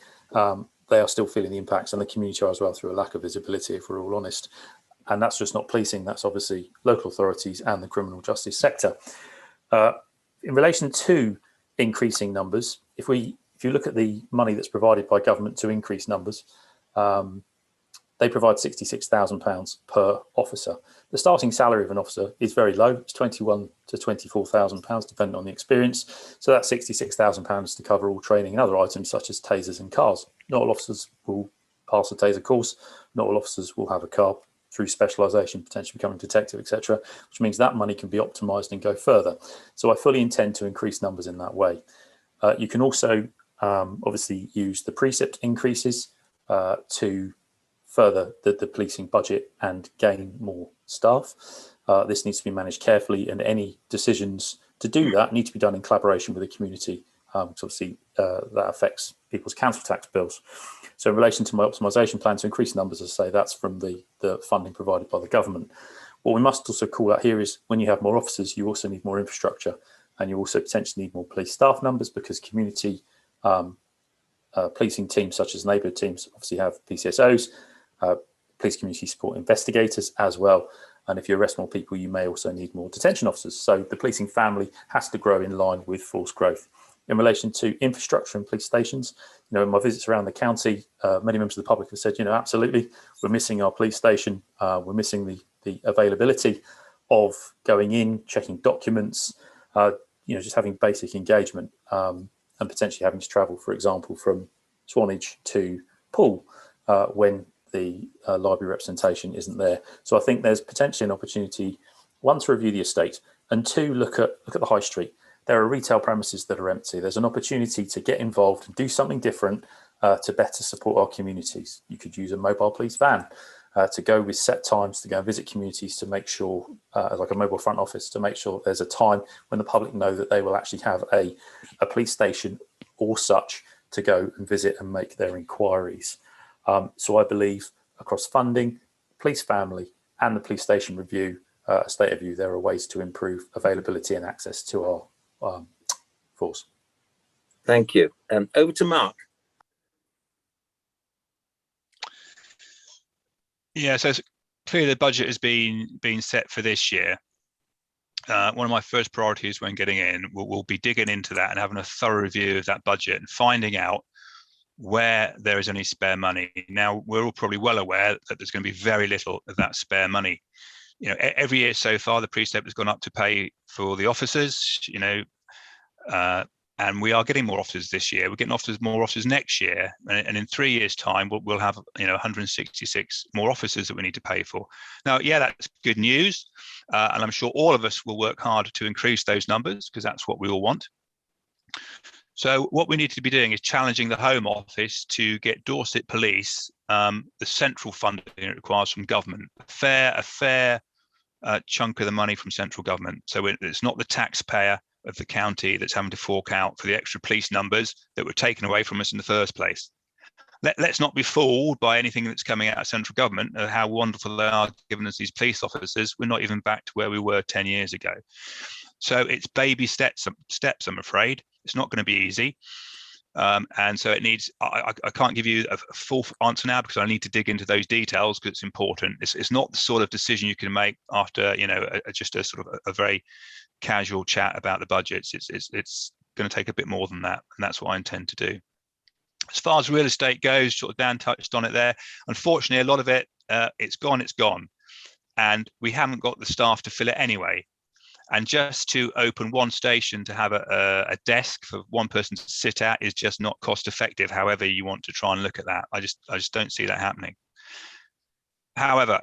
they are still feeling the impacts, and the community are as well, through a lack of visibility, if we're all honest. And that's just not policing, that's obviously local authorities and the criminal justice sector. In relation to increasing numbers, if you look at the money that's provided by government to increase numbers, they provide £66,000 per officer. The starting salary of an officer is very low. It's £21,000 to £24,000, depending on the experience. So that's £66,000 to cover all training and other items such as tasers and cars. Not all officers will pass a taser course. Not all officers will have a car through specialisation, potentially becoming detective, etc., which means that money can be optimised and go further. So I fully intend to increase numbers in that way. You can also obviously use the precept increases to further the policing budget and gain more staff. This needs to be managed carefully, and any decisions to do that need to be done in collaboration with the community, because obviously that affects people's council tax bills. So in relation to my optimisation plan to increase numbers, as I say, that's from the funding provided by the government. What we must also call out here is when you have more officers, you also need more infrastructure, and you also potentially need more police staff numbers, because community policing teams such as neighbourhood teams obviously have PCSOs, police community support investigators as well. And if you arrest more people, you may also need more detention officers. So the policing family has to grow in line with force growth. In relation to infrastructure and police stations, in my visits around the county, many members of the public have said, absolutely, we're missing our police station. We're missing the availability of going in, checking documents, just having basic engagement, and potentially having to travel, for example, from Swanage to Poole when the library representation isn't there. So I think there's potentially an opportunity, one, to review the estate, and two, look at the high street. There are retail premises that are empty. There's an opportunity to get involved and do something different to better support our communities. You could use a mobile police van to go with set times to go and visit communities, to make sure, like a mobile front office, to make sure there's a time when the public know that they will actually have a police station or such to go and visit and make their inquiries. So I believe across funding, police family and the police station review, state review, there are ways to improve availability and access to our force. Thank you. Over to Mark. Yeah, so clearly the budget has been set for this year. One of my first priorities when getting in will be digging into that and having a thorough review of that budget and finding out where there is any spare money. Now, we're all probably well aware that there's going to be very little of that spare money. Every year so far, the precept has gone up to pay for the officers, and we are getting more officers this year. We're getting more officers next year, and in 3 years' time, we'll have 166 more officers that we need to pay for. Now, yeah, that's good news, and I'm sure all of us will work hard to increase those numbers, because that's what we all want. So what we need to be doing is challenging the Home Office to get Dorset Police the central funding it requires from government, a fair chunk of the money from central government. So it's not the taxpayer of the county that's having to fork out for the extra police numbers that were taken away from us in the first place. Let's not be fooled by anything that's coming out of central government, how wonderful they are giving us these police officers. We're not even back to where we were 10 years ago. So it's baby steps, I'm afraid. It's not going to be easy. And so it needs, I can't give you a full answer now because I need to dig into those details because it's important. It's not the sort of decision you can make after, just a sort of a very casual chat about the budgets. It's going to take a bit more than that. And that's what I intend to do. As far as real estate goes, sort of Dan touched on it there. Unfortunately, a lot of it, it's gone. And we haven't got the staff to fill it anyway. And just to open one station to have a desk for one person to sit at is just not cost effective, however you want to try and look at that. I just don't see that happening. However,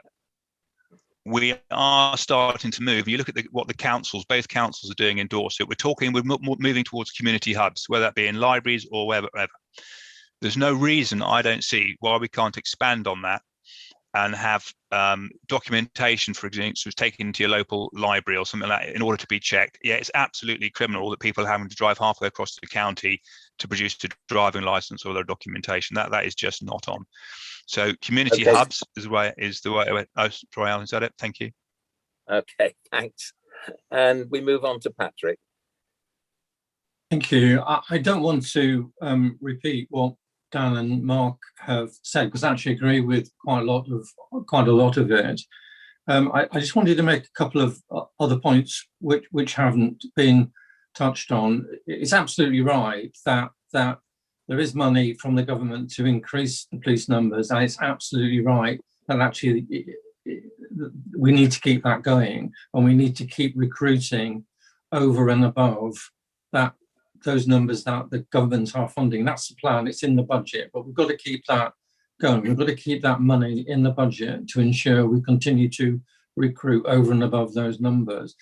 we are starting to move. You look at what both councils are doing in Dorset. We're moving towards community hubs, whether that be in libraries or wherever. There's no reason I don't see why we can't expand on that and have documentation, for example, was taken into your local library or something like that in order to be checked. Yeah, it's absolutely criminal that people are having to drive halfway across the county to produce a driving license or their documentation. That is just not on. So community hubs is the way. Oh, sorry, Alan, is that it? Thank you. Okay, thanks. And we move on to Patrick. Thank you. I don't want to repeat what Dan and Mark have said, because I actually agree with quite a lot of it. I just wanted to make a couple of other points which haven't been touched on. It's absolutely right that there is money from the government to increase the police numbers, and it's absolutely right that actually we need to keep that going, and we need to keep recruiting over and above those numbers that the governments are funding. That's the plan, it's in the budget, but we've got to keep that going. We've got to keep that money in the budget to ensure we continue to recruit over and above those numbers.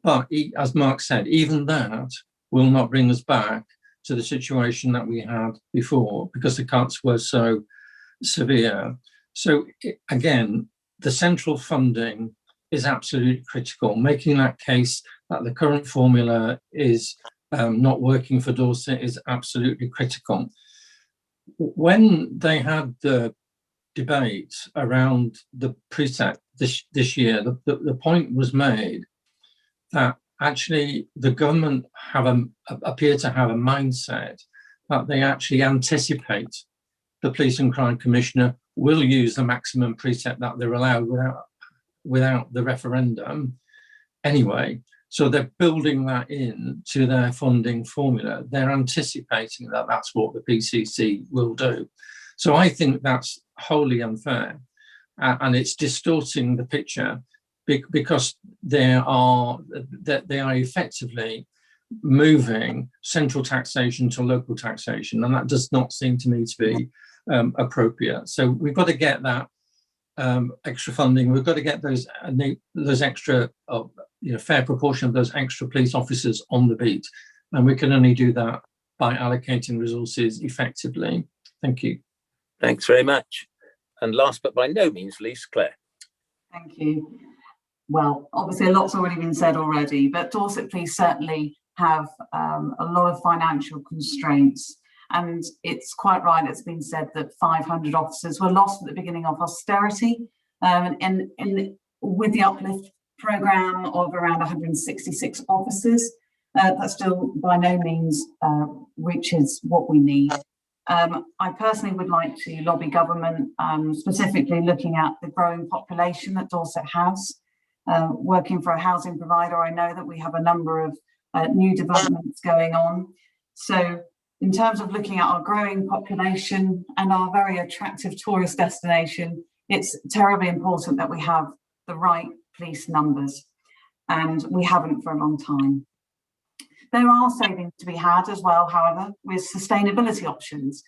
But as Mark said, even that will not bring us back to the situation that we had before, because the cuts were so severe. So again, the central funding is absolutely critical. Making that case that the current formula is not working for Dorset is absolutely critical. When they had the debate around the precept this year, the point was made that actually the government appear to have a mindset that they actually anticipate the Police and Crime Commissioner will use the maximum precept that they're allowed without the referendum anyway. So they're building that in to their funding formula. They're anticipating that that's what the PCC will do. So I think that's wholly unfair, and it's distorting the picture because they are effectively moving central taxation to local taxation, and that does not seem to me to be appropriate. So we've got to get that extra funding. We've got to get those extra, fair proportion of those extra police officers on the beat, and we can only do that by allocating resources effectively. Thank you. Thanks very much. And last but by no means least, Claire. Thank you. Well, obviously a lot's already been said already, but Dorset Police certainly have a lot of financial constraints. And it's quite right, it's been said that 500 officers were lost at the beginning of austerity. And with the uplift programme of around 166 officers, that still by no means reaches what we need. I personally would like to lobby government, specifically looking at the growing population that Dorset has. Working for a housing provider, I know that we have a number of new developments going on. So in terms of looking at our growing population and our very attractive tourist destination, it's terribly important that we have the right police numbers, and we haven't for a long time. There are savings to be had as well, however, with sustainability options.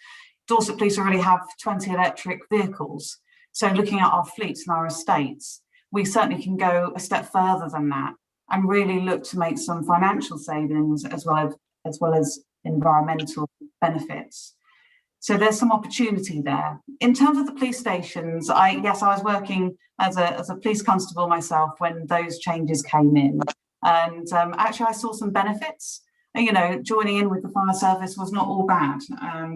Dorset Police already have 20 electric vehicles. So looking at our fleets and our estates, we certainly can go a step further than that and really look to make some financial savings as well as environmental benefits. So there's some opportunity there. In terms of the police stations, I was working as a police constable myself when those changes came in. And actually I saw some benefits. Joining in with the fire service was not all bad.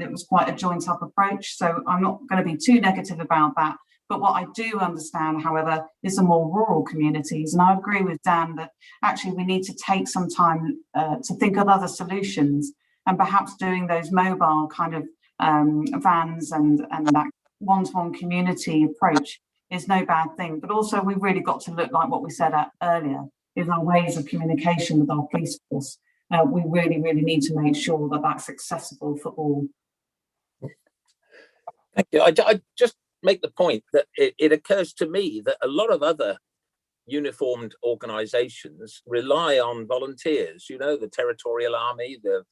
It was quite a joint up approach. So I'm not going to be too negative about that. But what I do understand, however, is the more rural communities. And I agree with Dan that actually we need to take some time to think of other solutions, and perhaps doing those mobile kind of vans and that one-to-one community approach is no bad thing. But also we've really got to look like what we said earlier, is our ways of communication with our police force. We really, really need to make sure that that's accessible for all. Thank you. I just make the point that it occurs to me that a lot of other uniformed organisations rely on volunteers, the Territorial Army, the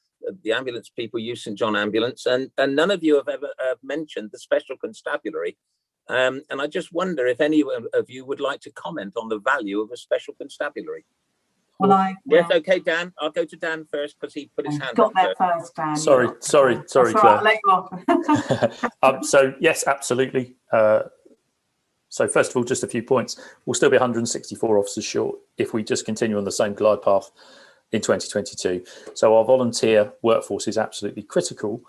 ambulance people use St John Ambulance, and none of you have ever mentioned the Special Constabulary. And I just wonder if any of you would like to comment on the value of a Special Constabulary. Yes, okay, Dan. I'll go to Dan first because he put his hand up. Got there first, Dan. Sorry, Claire. So yes, absolutely. So first of all, just a few points. We'll still be 164 officers short if we just continue on the same glide path in 2022. So our volunteer workforce is absolutely critical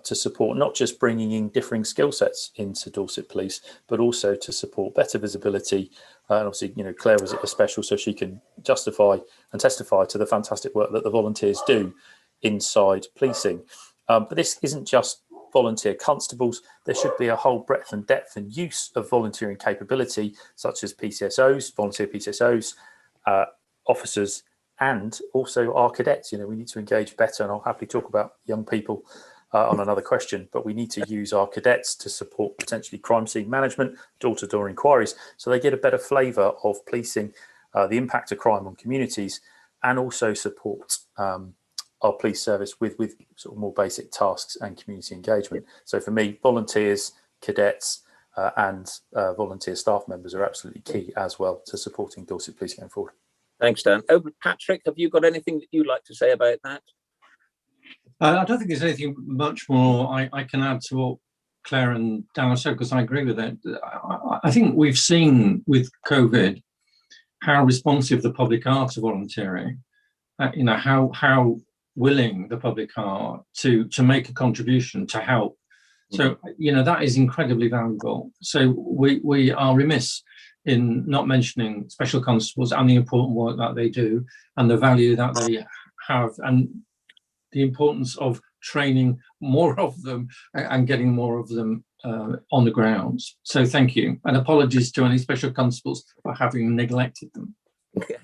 to support not just bringing in differing skill sets into Dorset Police, but also to support better visibility. And obviously, Claire was at the special, so she can justify and testify to the fantastic work that the volunteers do inside policing. But this isn't just volunteer constables, there should be a whole breadth and depth and use of volunteering capability, such as PCSOs, volunteer PCSOs, officers, and also our cadets. You know, we need to engage better, and I'll happily talk about young people on another question, but we need to use our cadets to support potentially crime scene management, door-to-door inquiries, so they get a better flavour of policing, the impact of crime on communities, and also support our police service with sort of more basic tasks and community engagement. So for me, volunteers, cadets, and volunteer staff members are absolutely key as well to supporting Dorset Police going forward. Thanks, Dan. Patrick, have you got anything that you'd like to say about that? I don't think there's anything much more I can add to what Claire and Dan have said, because I agree with it. I think we've seen with COVID how responsive the public are to volunteering. You know, how willing the public are to make a contribution, to help. So, you know, that is incredibly valuable. So we are remiss in not mentioning special constables and the important work that they do and the value that they have, and the importance of training more of them and getting more of them on the grounds. So thank you, and apologies to any special constables for having neglected them. Okay.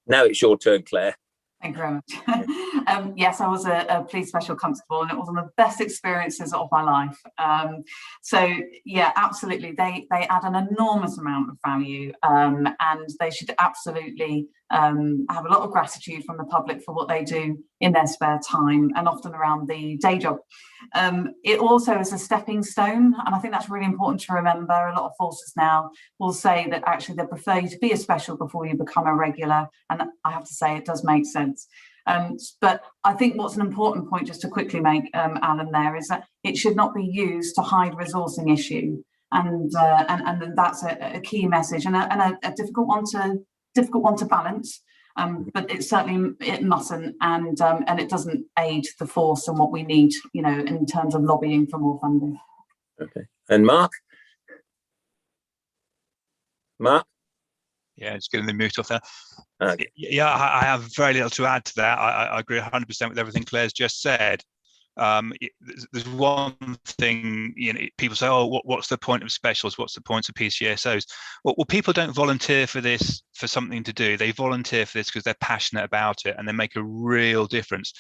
Now it's your turn, Claire. Thank you very much. Yes, I was a police special constable, and it was one of the best experiences of my life. So yeah, absolutely, they add an enormous amount of value, and they should absolutely have a lot of gratitude from the public for what they do in their spare time, and often around the day job. It also is a stepping stone, and I think that's really important to remember. A lot of forces now will say that actually they prefer you to be a special before you become a regular, and I have to say it does make sense. But I think what's an important point just to quickly make, Alan, there is that it should not be used to hide resourcing issue, and that's a key message, and a difficult one to balance. But it mustn't, and it doesn't aid the force and what we need, you know, in terms of lobbying for more funding. Okay, and Mark. Yeah, just getting the mute off there. Okay. Yeah, I have very little to add to that. I agree 100% with everything Claire's just said. There's one thing, you know, people say, oh, what's the point of specials? What's the point of PCSOs? Well, people don't volunteer for this for something to do. They volunteer for this because they're passionate about it and they make a real difference.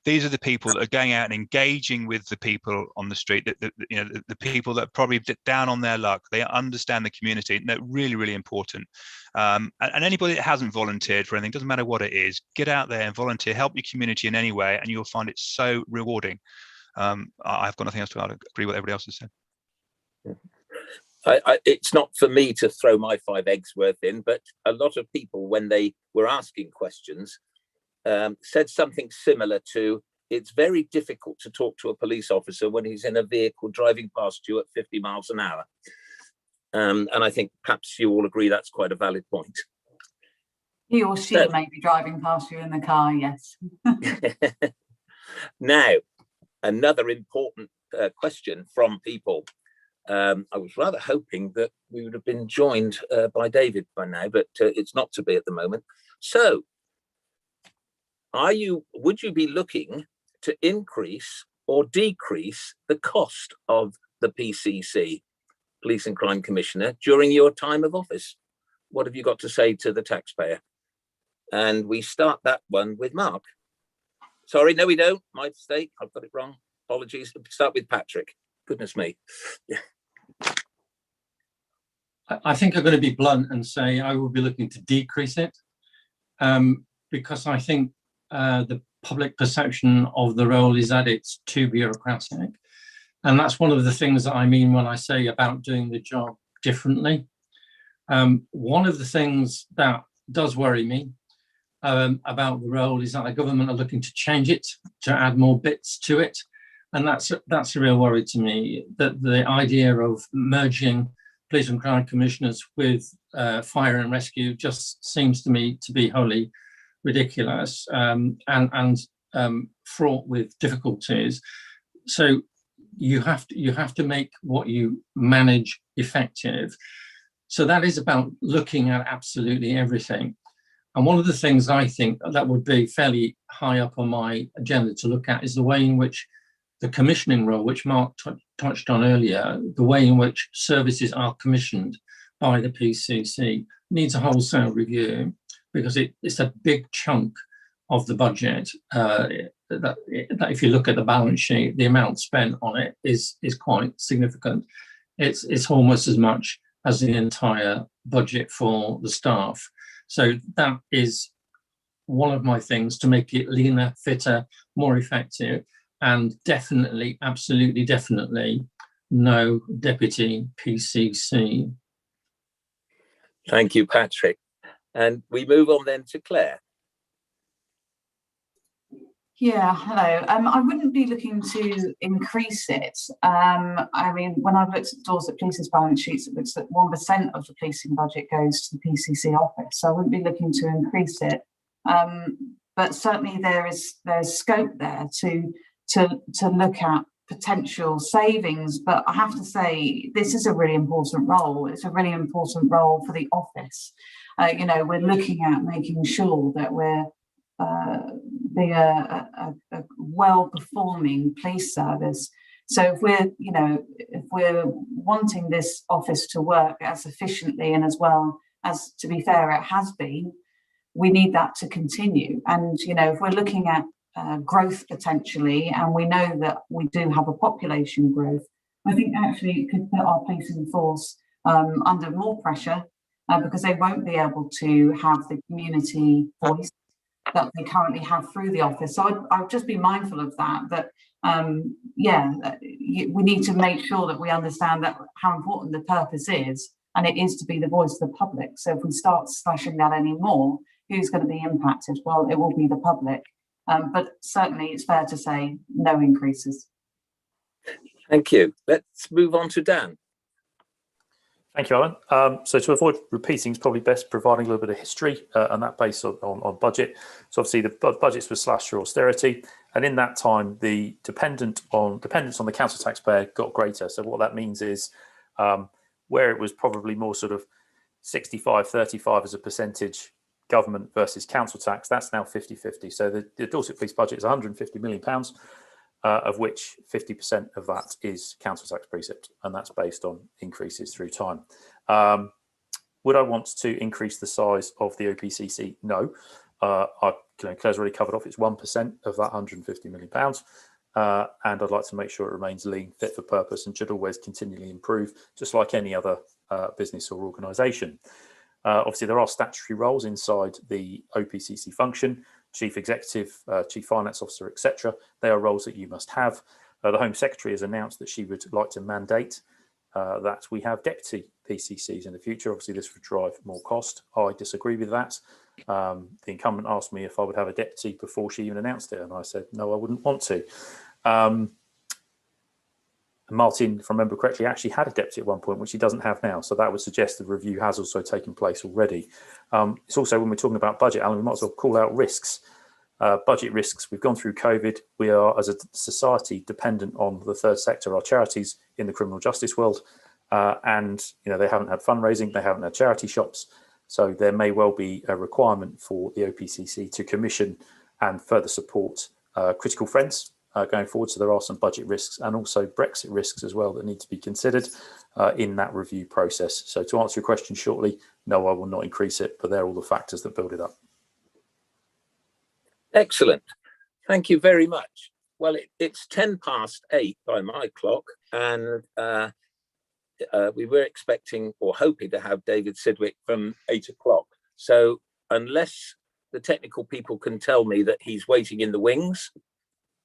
These are the people that are going out and engaging with the people on the street, you know, the people that are probably down on their luck. They understand the community, and they're really, really important. And anybody that hasn't volunteered for anything, doesn't matter what it is, get out there and volunteer, help your community in any way, and you'll find it so rewarding. I've got nothing else to add. I agree with what everybody else has said. It's not for me to throw my 5 eggs worth in, but a lot of people, when they were asking questions, said something similar to, it's very difficult to talk to a police officer when he's in a vehicle driving past you at 50 miles an hour. And I think perhaps you all agree that's quite a valid point. He or she may be driving past you in the car, yes. Now, another important question from people. I was rather hoping that we would have been joined by David by now, but it's not to be at the moment. So, would you be looking to increase or decrease the cost of the PCC, Police and Crime Commissioner, during your time of office? What have you got to say to the taxpayer? And we start that one with Mark. Sorry, no, we don't. My mistake. I've got it wrong. Apologies. Start with Patrick. Goodness me. I think I'm going to be blunt and say I will be looking to decrease it, because I think the public perception of the role is that it's too bureaucratic. And that's one of the things that I mean when I say about doing the job differently. One of the things that does worry me about the role is that the government are looking to change it, to add more bits to it. And that's a real worry to me, that the idea of merging police and crime commissioners with fire and rescue just seems to me to be wholly ridiculous and fraught with difficulties. So you have to make what you manage effective. So that is about looking at absolutely everything. And one of the things I think that would be fairly high up on my agenda to look at is the way in which the commissioning role, which Mark touched on earlier, the way in which services are commissioned by the PCC needs a wholesale review, because it's a big chunk of the budget. That if you look at the balance sheet, the amount spent on it is quite significant. It's almost as much as the entire budget for the staff. So that is one of my things, to make it leaner, fitter, more effective, and definitely, absolutely, definitely no deputy PCC. Thank you, Patrick. And we move on then to Claire. Yeah, hello. I wouldn't be looking to increase it. I mean, when I've looked at Dorset Police's balance sheets, it looks like 1% of the policing budget goes to the PCC office, so I wouldn't be looking to increase it. But certainly there's scope there to look at potential savings. But I have to say, this is a really important role. It's a really important role for the office. You know, we're looking at making sure that we're be a well-performing police service. So if we're wanting this office to work as efficiently and as well as, to be fair, it has been, we need that to continue. And you know, if we're looking at growth potentially, and we know that we do have a population growth, I think actually it could put our policing force under more pressure, because they won't be able to have the community voice that they currently have through the office. So I'd just be mindful of that, we need to make sure that we understand that how important the purpose is, and it is to be the voice of the public. So if we start slashing that anymore, who's going to be impacted? Well, it will be the public. But certainly it's fair to say no increases. Thank you. Let's move on to Dan. Thank you, Alan. So to avoid repeating, it's probably best providing a little bit of history, and that based on budget. So obviously the budgets were slashed through austerity, and in that time the dependence on the council taxpayer got greater. So what that means is where it was probably more sort of 65-35 as a percentage government versus council tax, that's now 50-50. So the Dorset Police budget is £150 million, of which 50% of that is council tax precept, and that's based on increases through time. Would I want to increase the size of the OPCC? No. Claire's already covered off, it's 1% of that £150 million. And I'd like to make sure it remains lean, fit for purpose, and should always continually improve, just like any other business or organisation. Obviously, there are statutory roles inside the OPCC function: Chief Executive, Chief Finance Officer, etc. They are roles that you must have. The Home Secretary has announced that she would like to mandate that we have deputy PCCs in the future. Obviously, this would drive more cost. I disagree with that. The incumbent asked me if I would have a deputy before she even announced it, and I said, no, I wouldn't want to. Martin, if I remember correctly, actually had a deputy at one point, which he doesn't have now. So that would suggest the review has also taken place already. It's also, when we're talking about budget, Alan, we might as well call out risks. Budget risks. We've gone through COVID. We are, as a society, dependent on the third sector, our charities in the criminal justice world. And, they haven't had fundraising. They haven't had charity shops. So there may well be a requirement for the OPCC to commission and further support critical friends going forward. So there are some budget risks and also Brexit risks as well that need to be considered in that review process. So to answer your question shortly, no, I will not increase it, but they're all the factors that build it up. Excellent. Thank you very much. Well, it's 8:10 by my clock, and we were expecting or hoping to have David Sidwick from 8 o'clock. So unless the technical people can tell me that he's waiting in the wings,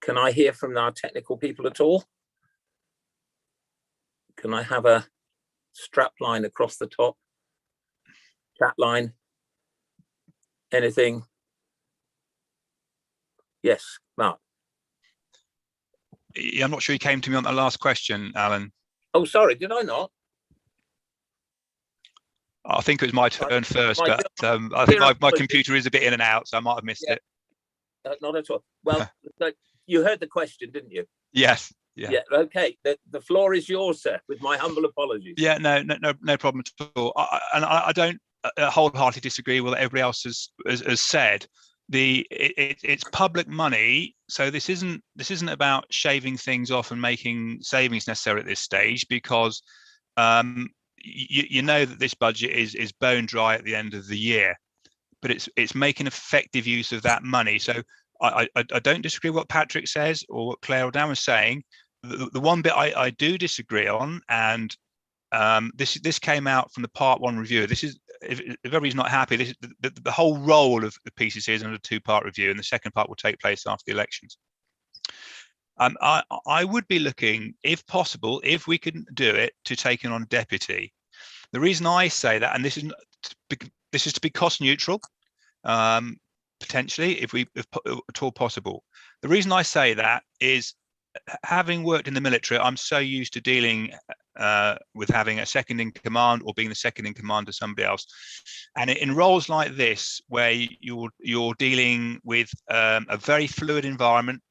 can I hear from our technical people at all? Can I have a strap line across the top? Chat line? Anything? Yes, Mark. Yeah, I'm not sure you came to me on the last question, Alan. Oh, sorry, did I not? I think it was my turn first, but I think my computer is a bit in and out, so I might have missed it. Not at all. Well, you heard the question, didn't you? Yes. Yeah. Okay. The floor is yours, sir, with my humble apologies. Yeah, no problem at all. I don't wholeheartedly disagree with what everybody else has said. it's public money, so this isn't about shaving things off and making savings necessary at this stage, because you know that this budget is bone dry at the end of the year, but it's making effective use of that money. So I don't disagree with what Patrick says or what Claire or Dan was saying. The one bit I do disagree on, and this came out from the part 1 review. This is, if everybody's not happy, this is the whole role of the PCC is under a 2-part review, and the second part will take place after the elections. I would be looking, if possible, if we can do it, to taking on a deputy. The reason I say that, and this is to be cost neutral, potentially, if at all possible. The reason I say that is, having worked in the military, I'm so used to dealing with having a second in command or being the second in command to somebody else, and in roles like this, where you're dealing with a very fluid environment,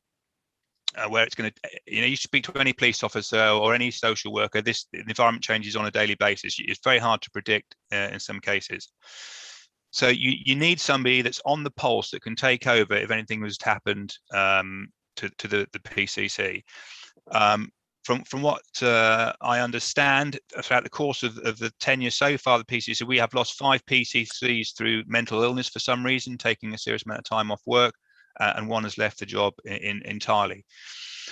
where it's going to, you speak to any police officer or any social worker, the environment changes on a daily basis. It's very hard to predict in some cases. So you need somebody that's on the pulse, that can take over if anything was happened to the PCC. From what I understand, throughout the course of the tenure so far, the PCC, we have lost 5 PCCs through mental illness for some reason, taking a serious amount of time off work, and 1 has left the job entirely.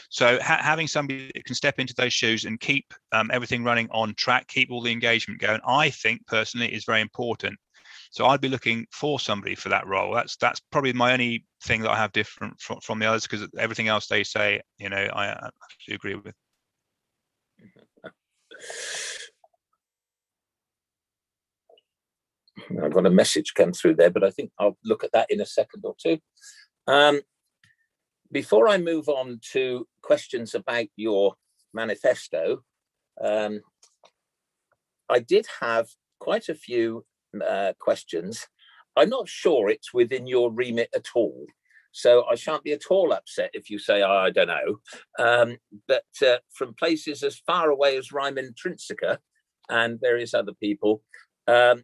So having somebody that can step into those shoes and keep everything running on track, keep all the engagement going, I think personally is very important. So I'd be looking for somebody for that role. That's probably my only thing that I have different from the others, because everything else they say, I absolutely agree with. I've got a message come through there, but I think I'll look at that in a second or two. Before I move on to questions about your manifesto, I did have quite a few questions. I'm not sure it's within your remit at all, so I shan't be at all upset if you say, I don't know. But from places as far away as Ryman Trinsica and various other people, what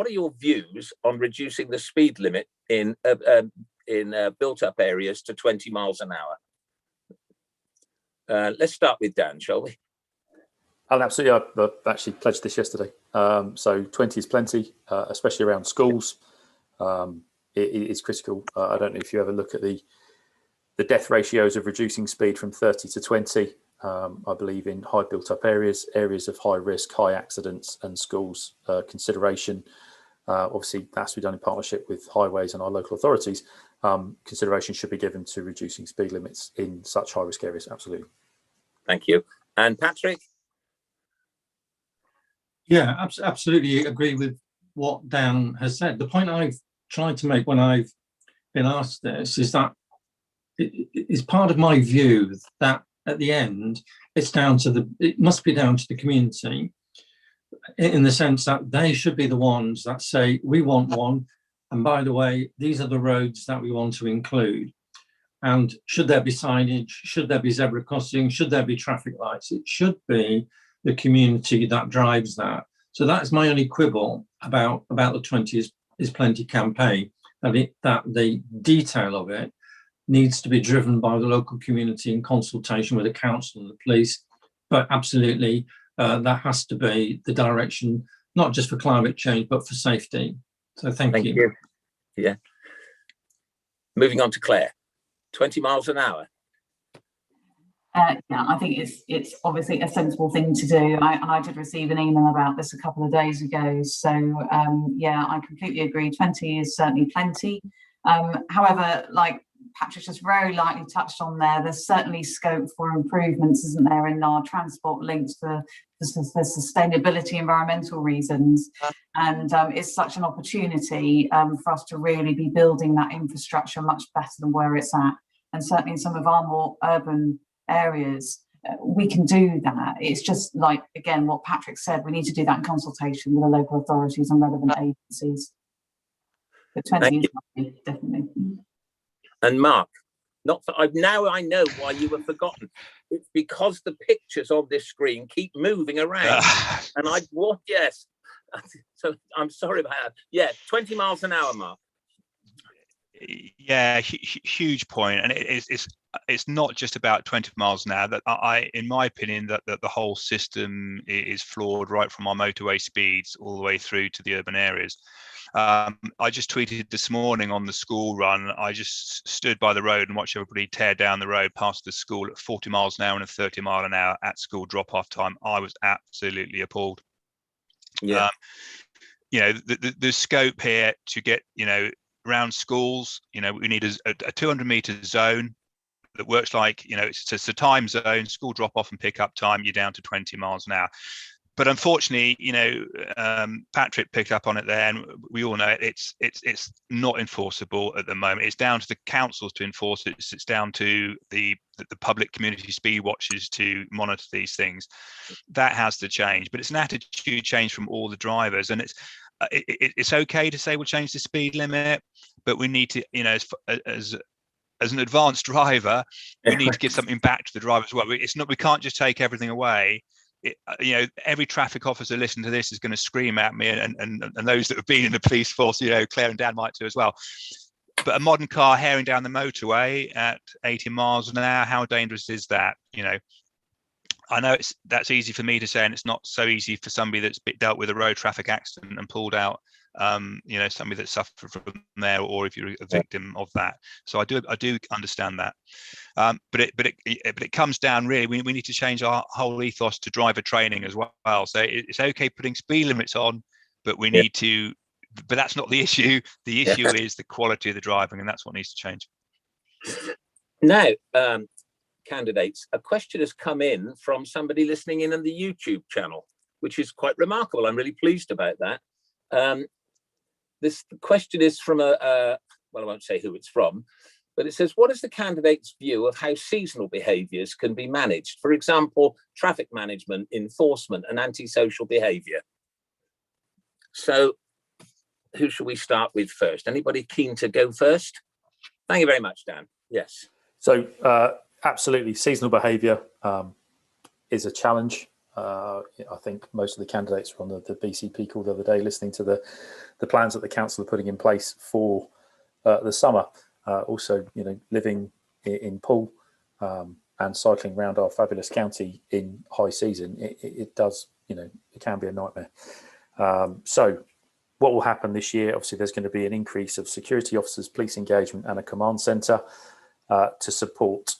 are your views on reducing the speed limit in built-up areas to 20 miles an hour? Let's start with Dan, shall we? Absolutely. I actually pledged this yesterday. So 20 is plenty, especially around schools. It is critical. I don't know if you ever look at the death ratios of reducing speed from 30 to 20. I believe in high built-up areas of high risk, high accidents, and schools consideration. Obviously, that has to be done in partnership with highways and our local authorities. Consideration should be given to reducing speed limits in such high-risk areas. Absolutely. Thank you. And Patrick? Yeah, absolutely agree with what Dan has said. The point I've tried to make when I've been asked this is that it is part of my view that at the end, it must be down to the community, in the sense that they should be the ones that say, we want one, and by the way, these are the roads that we want to include. And should there be signage? Should there be zebra crossing? Should there be traffic lights? It should be the community that drives that. So that's my only quibble about the 20 is plenty campaign, that the detail of it needs to be driven by the local community in consultation with the council and the police. But absolutely, that has to be the direction, not just for climate change, but for safety. So thank you. Yeah. Moving on to Claire. 20 miles an hour. Yeah, I think it's obviously a sensible thing to do. I did receive an email about this a couple of days ago. So yeah, I completely agree. 20 is certainly plenty. However, like Patrick just very lightly touched on there's certainly scope for improvements, isn't there, in our transport links for sustainability, environmental reasons. And it's such an opportunity for us to really be building that infrastructure much better than where it's at. And certainly in some of our more urban areas, we can do that. It's just like, again, what Patrick said, we need to do that in consultation with the local authorities and relevant agencies. But 20 is definitely. And Mark, I know why you were forgotten. It's because the pictures on this screen keep moving around. And yes. So I'm sorry about that. Yeah, 20 miles an hour, Mark. Yeah, huge point, and it's not just about 20 miles an hour. That in my opinion, that the whole system is flawed, right from our motorway speeds all the way through to the urban areas. I just tweeted this morning on the school run. I just stood by the road and watched everybody tear down the road past the school at 40 miles an hour and a 30 mile an hour at school drop-off time. I was absolutely appalled. Yeah. The scope here to get, around schools, we need a 200-meter zone that works like, it's a time zone, school drop-off and pick-up time, you're down to 20 miles an hour. But unfortunately, Patrick picked up on it there, and we all know it's not enforceable at the moment. It's down to the councils to enforce it. It's down to the public community speed watches to monitor these things. That has to change, but it's an attitude change from all the drivers. And it's okay to say we'll change the speed limit, but we need to, as an advanced driver, we need to give something back to the driver as well. We can't just take everything away. Every traffic officer listening to this is going to scream at me, and those that have been in the police force, Claire and Dan might too as well. But a modern car herring down the motorway at 80 miles an hour, how dangerous is that? I know that's easy for me to say, and it's not so easy for somebody that's dealt with a road traffic accident and pulled out, somebody that suffered from there, or if you're a victim of that. So I do understand that. But it comes down really, we need to change our whole ethos to driver training as well. So it's okay putting speed limits on, but we need to, but that's not the issue. The issue is the quality of the driving, and that's what needs to change. Now, candidates, a question has come in from somebody listening in on the YouTube channel, which is quite remarkable. I'm really pleased about that. This question is from well, I won't say who it's from, but it says, what is the candidate's view of how seasonal behaviours can be managed? For example, traffic management, enforcement and antisocial behaviour. So who should we start with first? Anybody keen to go first? Thank you very much, Dan. Yes. So absolutely, seasonal behaviour is a challenge. I think most of the candidates were on the BCP call the other day, listening to the plans that the council are putting in place for the summer. Also, living in Poole and cycling around our fabulous county in high season, it does, it can be a nightmare. So what will happen this year? Obviously, there's going to be an increase of security officers, police engagement and a command centre to support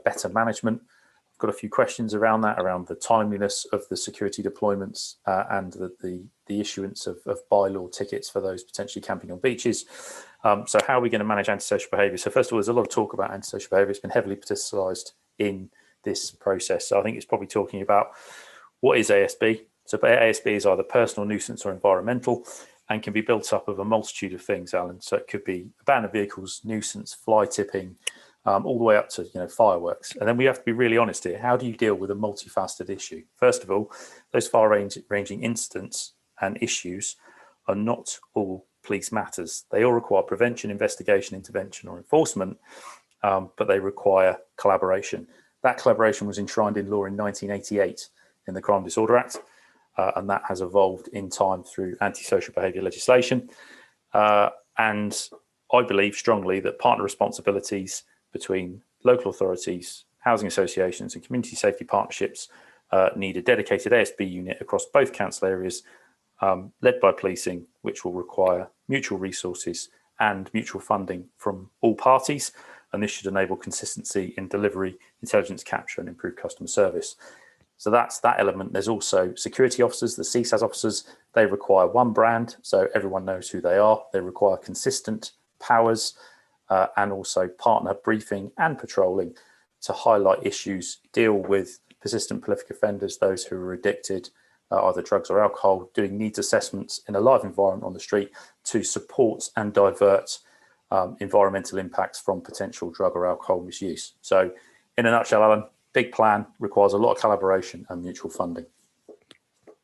better management. I've got a few questions around that, around the timeliness of the security deployments and the issuance of bylaw tickets for those potentially camping on beaches. So how are we going to manage antisocial behaviour? So first of all, there's a lot of talk about antisocial behaviour. It's been heavily politicised in this process. So I think it's probably talking about what is ASB. So ASB is either personal, nuisance or environmental, and can be built up of a multitude of things, Alan. So it could be abandoned vehicles, nuisance, fly tipping, all the way up to fireworks. And then we have to be really honest here. How do you deal with a multifaceted issue? First of all, those far-ranging incidents and issues are not all police matters. They all require prevention, investigation, intervention or enforcement, but they require collaboration. That collaboration was enshrined in law in 1988 in the Crime Disorder Act, and that has evolved in time through antisocial behaviour legislation. And I believe strongly that partner responsibilities between local authorities, housing associations and community safety partnerships need a dedicated ASB unit across both council areas, led by policing, which will require mutual resources and mutual funding from all parties. And this should enable consistency in delivery, intelligence capture and improved customer service. So that's that element. There's also security officers, the CSAS officers. They require one brand, so everyone knows who they are. They require consistent powers and also partner briefing and patrolling to highlight issues, deal with persistent prolific offenders, those who are addicted, either drugs or alcohol, doing needs assessments in a live environment on the street to support and divert environmental impacts from potential drug or alcohol misuse. So in a nutshell, Alan, big plan, requires a lot of collaboration and mutual funding.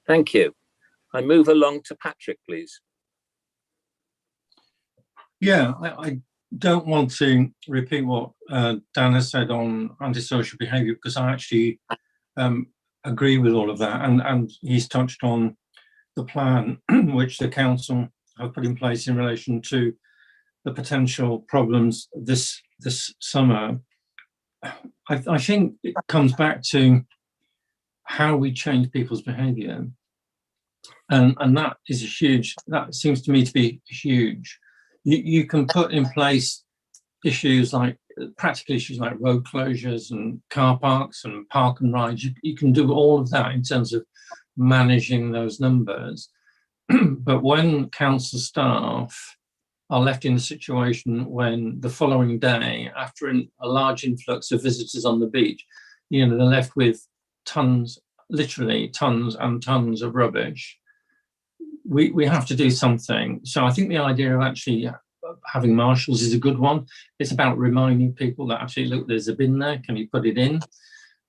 Thank you. I move along to Patrick, please. Yeah, I don't want to repeat what Dan has said on antisocial behaviour, because I actually agree with all of that. And he's touched on the plan which the council have put in place in relation to the potential problems this summer, I think it comes back to how we change people's behaviour, and that is a huge. That seems to me to be huge. You can put in place issues like practical issues like road closures and car parks and park and rides. You can do all of that in terms of managing those numbers. But when council staff are left in a situation when the following day, after a large influx of visitors on the beach, they're left with tons, literally tons and tons of rubbish, we have to do something. So I think the idea of actually having marshals is a good one. It's about reminding people that actually, look, there's a bin there, can you put it in?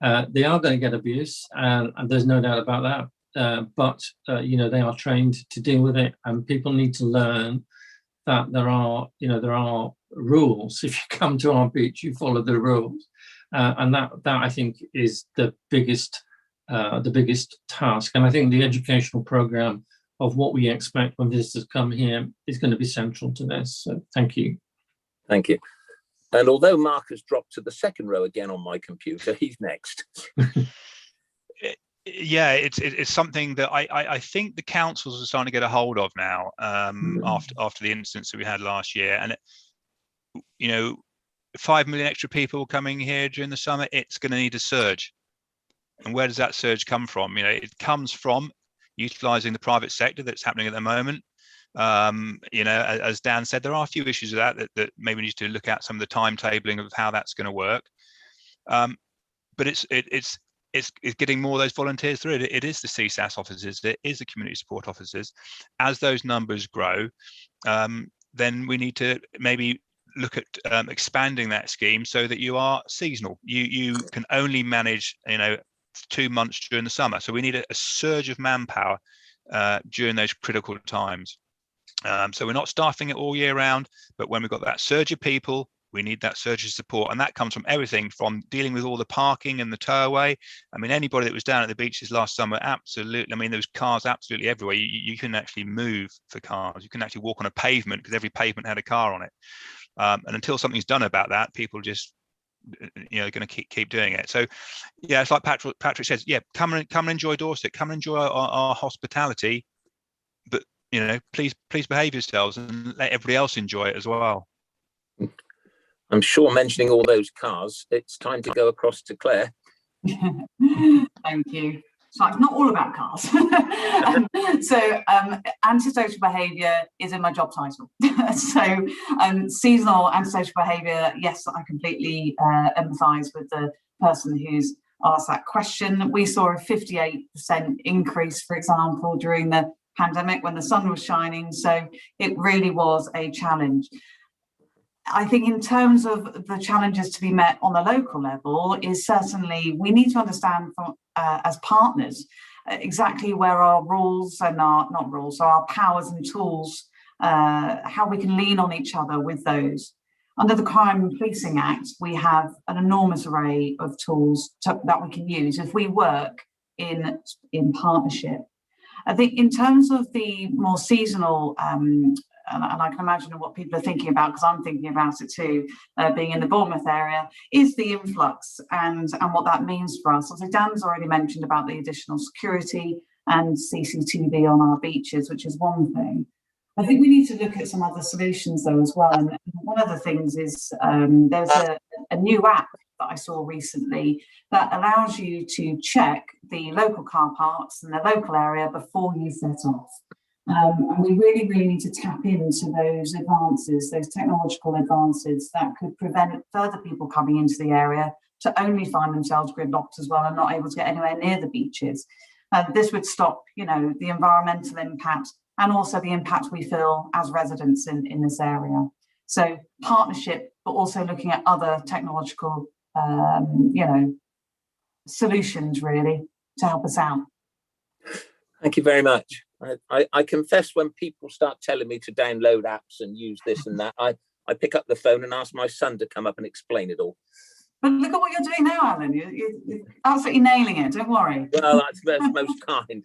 They are going to get abuse, and there's no doubt about that. But they are trained to deal with it, and people need to learn that there are rules. If you come to our beach, you follow the rules, and that I think is the biggest task. And I think the educational programme of what we expect when visitors come here is going to be central to this. So thank you. Thank you. And although Mark has dropped to the second row again on my computer, he's next. Yeah, it's something that I think the councils are starting to get a hold of now, after the incidents that we had last year. And 5 million extra people coming here during the summer, it's going to need a surge. And where does that surge come from? It comes from utilising the private sector that's happening at the moment. As Dan said, there are a few issues with that maybe need to look at some of the timetabling of how that's going to work. But it's getting more of those volunteers through. It is the CSAS officers, it is the community support officers. As those numbers grow, then we need to maybe look at expanding that scheme so that you are seasonal. You can only manage 2 months during the summer. So we need a surge of manpower during those critical times. So we're not staffing it all year round, but when we've got that surge of people, we need that surge of support. And that comes from everything from dealing with all the parking and the towaway. Anybody that was down at the beaches last summer, absolutely. There was cars absolutely everywhere. You couldn't actually move for cars. You couldn't actually walk on a pavement because every pavement had a car on it. And until something's done about that, people just going to keep doing it. So yeah, it's like Patrick says, yeah, come and enjoy Dorset, come and enjoy our hospitality, but please behave yourselves and let everybody else enjoy it as well. I'm sure, mentioning all those cars, it's time to go across to Claire. Thank you. So it's not all about cars. Antisocial behaviour is in my job title. So seasonal antisocial behaviour, yes, I completely empathise with the person who's asked that question. We saw a 58% increase, for example, during the pandemic when the sun was shining. So it really was a challenge. I think in terms of the challenges to be met on the local level is certainly we need to understand from, as partners exactly where our rules and our powers and tools, how we can lean on each other with those. Under the Crime and Policing Act, we have an enormous array of tools that we can use if we work in partnership. I think in terms of the more seasonal and I can imagine what people are thinking about, because I'm thinking about it too, being in the Bournemouth area, is the influx and what that means for us. So Dan's already mentioned about the additional security and CCTV on our beaches, which is one thing. I think we need to look at some other solutions though as well. And one of the things is there's a new app that I saw recently that allows you to check the local car parks in the local area before you set off. And we really, really need to tap into those advances, those technological advances that could prevent further people coming into the area to only find themselves gridlocked as well and not able to get anywhere near the beaches. This would stop, the environmental impact and also the impact we feel as residents in this area. So partnership, but also looking at other technological, solutions really to help us out. Thank you very much. I confess, when people start telling me to download apps and use this and that, I pick up the phone and ask my son to come up and explain it all. But look at what you're doing now, Alan. You're absolutely nailing it. Don't worry. Well, that's most kind.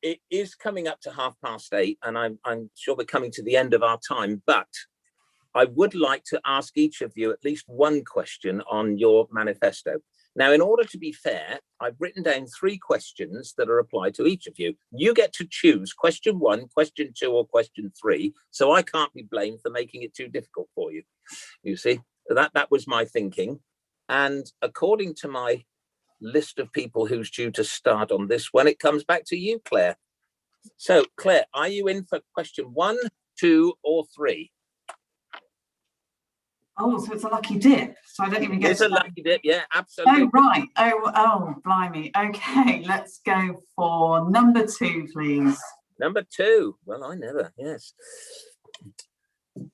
It is coming up to 8:30, and I'm sure we're coming to the end of our time. But I would like to ask each of you at least one question on your manifesto. Now, in order to be fair, I've written down 3 questions that are applied to each of you. You get to choose question 1, question 2, or question 3. So I can't be blamed for making it too difficult for you. You see, that was my thinking. And according to my list of people who's due to start on this one, it comes back to you, Claire. So, Claire, are you in for question 1, 2, or 3? Oh, so it's a lucky dip. So I don't even get. It's a lucky dip, yeah, absolutely. Oh, right. Oh, blimey. Okay, let's go for number 2, please. Number 2. Well, I never. Yes.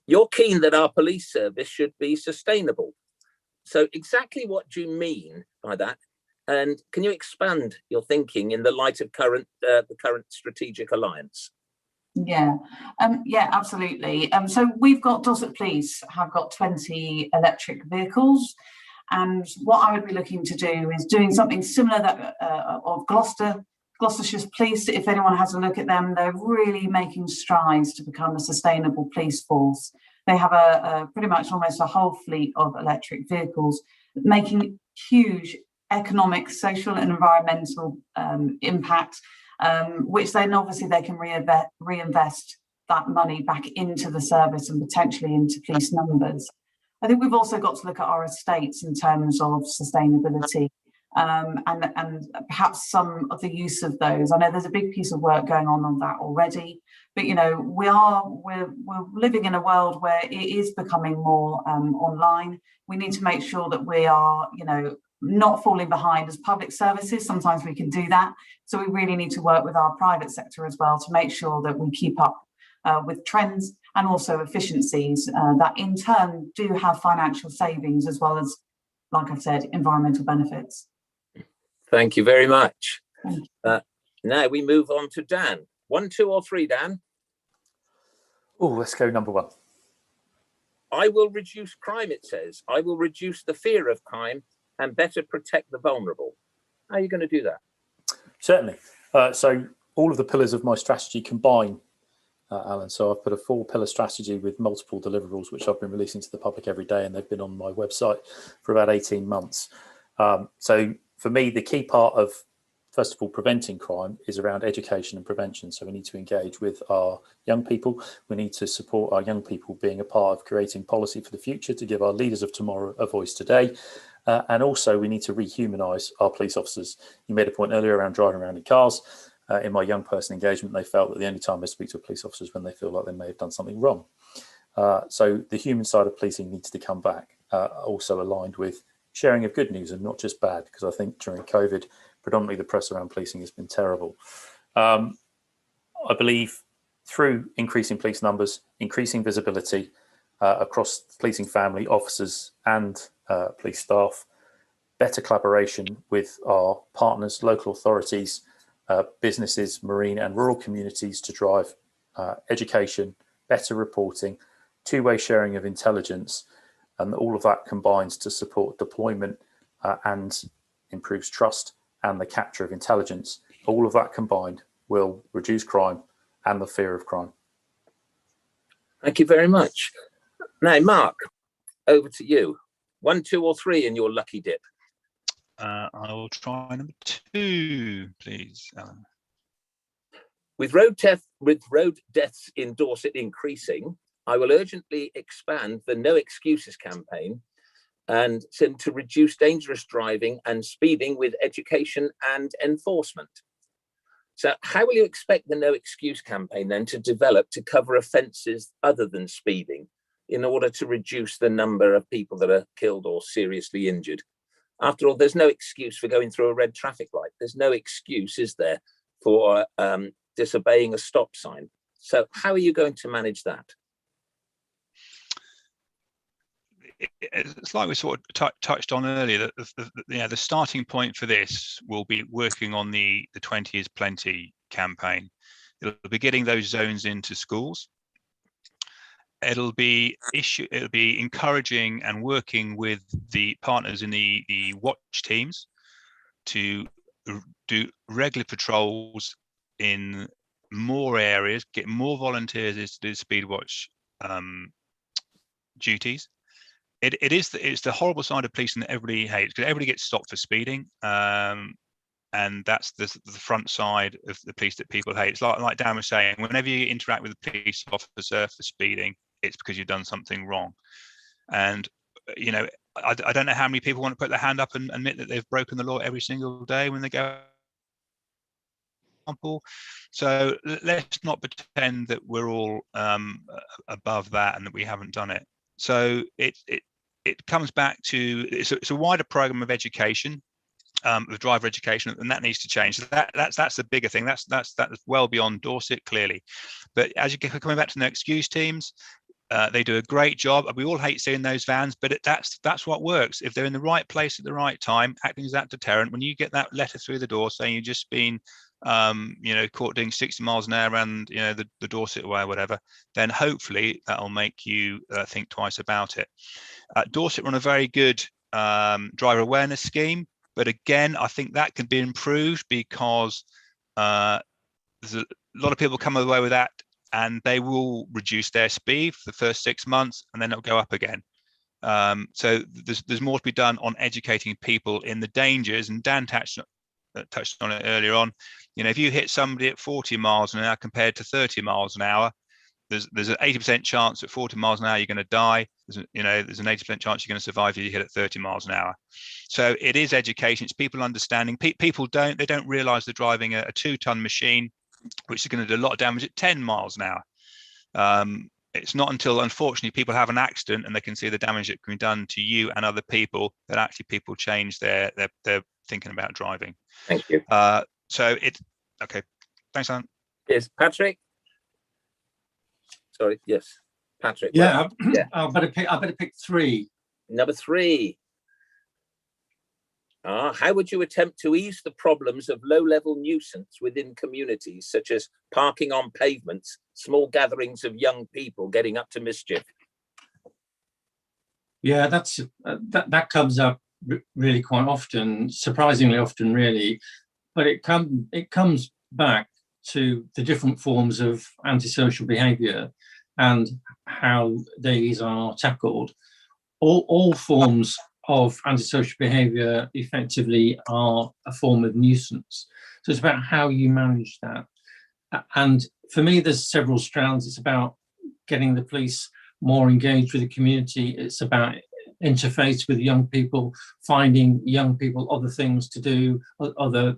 You're keen that our police service should be sustainable. So exactly what do you mean by that? And can you expand your thinking in the light of the current strategic alliance? Yeah, absolutely. So we've got Dorset Police have got 20 electric vehicles, and what I would be looking to do is doing something similar that of Gloucestershire's police. If anyone has a look at them, they're really making strides to become a sustainable police force. They have a pretty much almost a whole fleet of electric vehicles, making huge economic, social, and environmental impact. Which then obviously they can reinvest that money back into the service and potentially into police numbers. I think we've also got to look at our estates in terms of sustainability and perhaps some of the use of those. I know there's a big piece of work going on that already, but you know we're living in a world where it is becoming more online. We need to make sure that we are not falling behind as public services. Sometimes we can do that. So we really need to work with our private sector as well to make sure that we keep up with trends and also efficiencies that in turn do have financial savings as well as, like I've said, environmental benefits. Thank you very much. Now we move on to Dan. 1, 2, or 3, Dan? Oh, let's go number 1. I will reduce crime, it says. I will reduce the fear of crime and better protect the vulnerable. How are you going to do that? Certainly. So all of the pillars of my strategy combine, Alan. So I've put a 4-pillar strategy with multiple deliverables, which I've been releasing to the public every day, and they've been on my website for about 18 months. So for me, the key part of, first of all, preventing crime is around education and prevention. So we need to engage with our young people. We need to support our young people being a part of creating policy for the future to give our leaders of tomorrow a voice today. And also we need to rehumanise our police officers. You made a point earlier around driving around in cars. In my young person engagement, they felt that the only time they speak to a police officer is when they feel like they may have done something wrong. So the human side of policing needs to come back, also aligned with sharing of good news and not just bad, because I think during COVID, predominantly the press around policing has been terrible. I believe through increasing police numbers, increasing visibility across policing family, officers and police staff, better collaboration with our partners, local authorities, businesses, marine and rural communities to drive education, better reporting, two-way sharing of intelligence, and all of that combines to support deployment and improves trust and the capture of intelligence. All of that combined will reduce crime and the fear of crime. Thank you very much. Now, Mark, over to you. 1, 2, or 3 in your lucky dip. I will try number 2, please, Alan. With road deaths in Dorset increasing, I will urgently expand the No Excuses campaign and to reduce dangerous driving and speeding with education and enforcement. So how will you expect the No Excuse campaign then to develop to cover offences other than speeding in order to reduce the number of people that are killed or seriously injured? After all, there's no excuse for going through a red traffic light. There's no excuse, is there, for disobeying a stop sign? So how are you going to manage that? It's like we sort of touched on earlier, that the starting point for this will be working on the 20 is plenty campaign. It'll be getting those zones into schools. It'll be encouraging and working with the partners in the watch teams to do regular patrols in more areas, get more volunteers to do speed watch duties. It's the horrible side of policing that everybody hates, because everybody gets stopped for speeding, and that's the front side of the police that people hate. It's like Dan was saying, whenever you interact with a police officer for speeding, it's because you've done something wrong. And you know, I don't know how many people want to put their hand up and admit that they've broken the law every single day when they go. So let's not pretend that we're all above that and that we haven't done it. So it comes back to it's a wider program of education, of driver education, and that needs to change. So that's the bigger thing. That's well beyond Dorset, clearly. But as you get coming back to no excuse teams, they do a great job. We all hate seeing those vans, but that's what works. If they're in the right place at the right time, acting as that deterrent, when you get that letter through the door saying you've just been caught doing 60 miles an hour around the Dorset way or whatever, then hopefully that'll make you think twice about it. Dorset run a very good driver awareness scheme, but again, I think that can be improved, because there's a lot of people come away with that and they will reduce their speed for the first 6 months and then it'll go up again. So there's more to be done on educating people in the dangers, and Dan touched on it earlier on. If you hit somebody at 40 miles an hour compared to 30 miles an hour, there's an 80% chance at 40 miles an hour you're going to die. There's an 80% chance you're going to survive if you hit at 30 miles an hour. So it is education. It's people understanding. People don't realise they're driving a 2-ton machine, which is going to do a lot of damage at 10 miles an hour. It's not until, unfortunately, people have an accident and they can see the damage that can be done to you and other people that actually people change their thinking about driving. Thank you. Okay. Thanks, Alan. Yes, Patrick. Sorry. Yes, Patrick. Yeah, I better pick 3. Number 3. How would you attempt to ease the problems of low-level nuisance within communities, such as parking on pavements, small gatherings of young people getting up to mischief? Yeah, that comes up really quite often, surprisingly often, really. But it comes back to the different forms of antisocial behaviour and how these are tackled. All forms of antisocial behaviour effectively are a form of nuisance. So it's about how you manage that. And for me, there's several strands. It's about getting the police more engaged with the community. It's about interface with young people, finding young people other things to do, other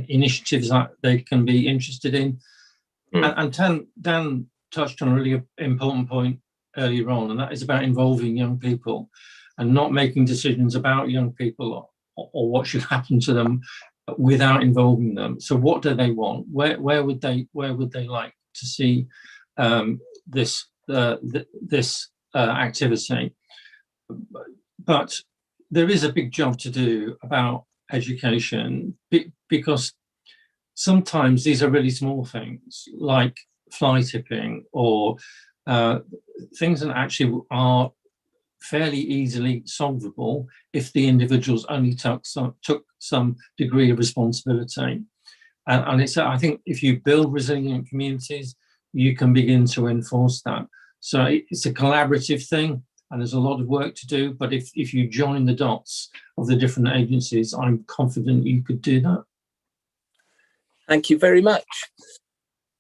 initiatives that they can be interested in. And Dan touched on a really important point earlier on, and that is about involving young people and not making decisions about young people or what should happen to them without involving them. So what do they want? Where would they like to see this activity? But there is a big job to do about education, because sometimes these are really small things like fly tipping or things that actually are fairly easily solvable if the individuals only took some degree of responsibility. And it's, I think, if you build resilient communities, you can begin to enforce that. So it's a collaborative thing, and there's a lot of work to do. But if you join the dots of the different agencies, I'm confident you could do that. Thank you very much.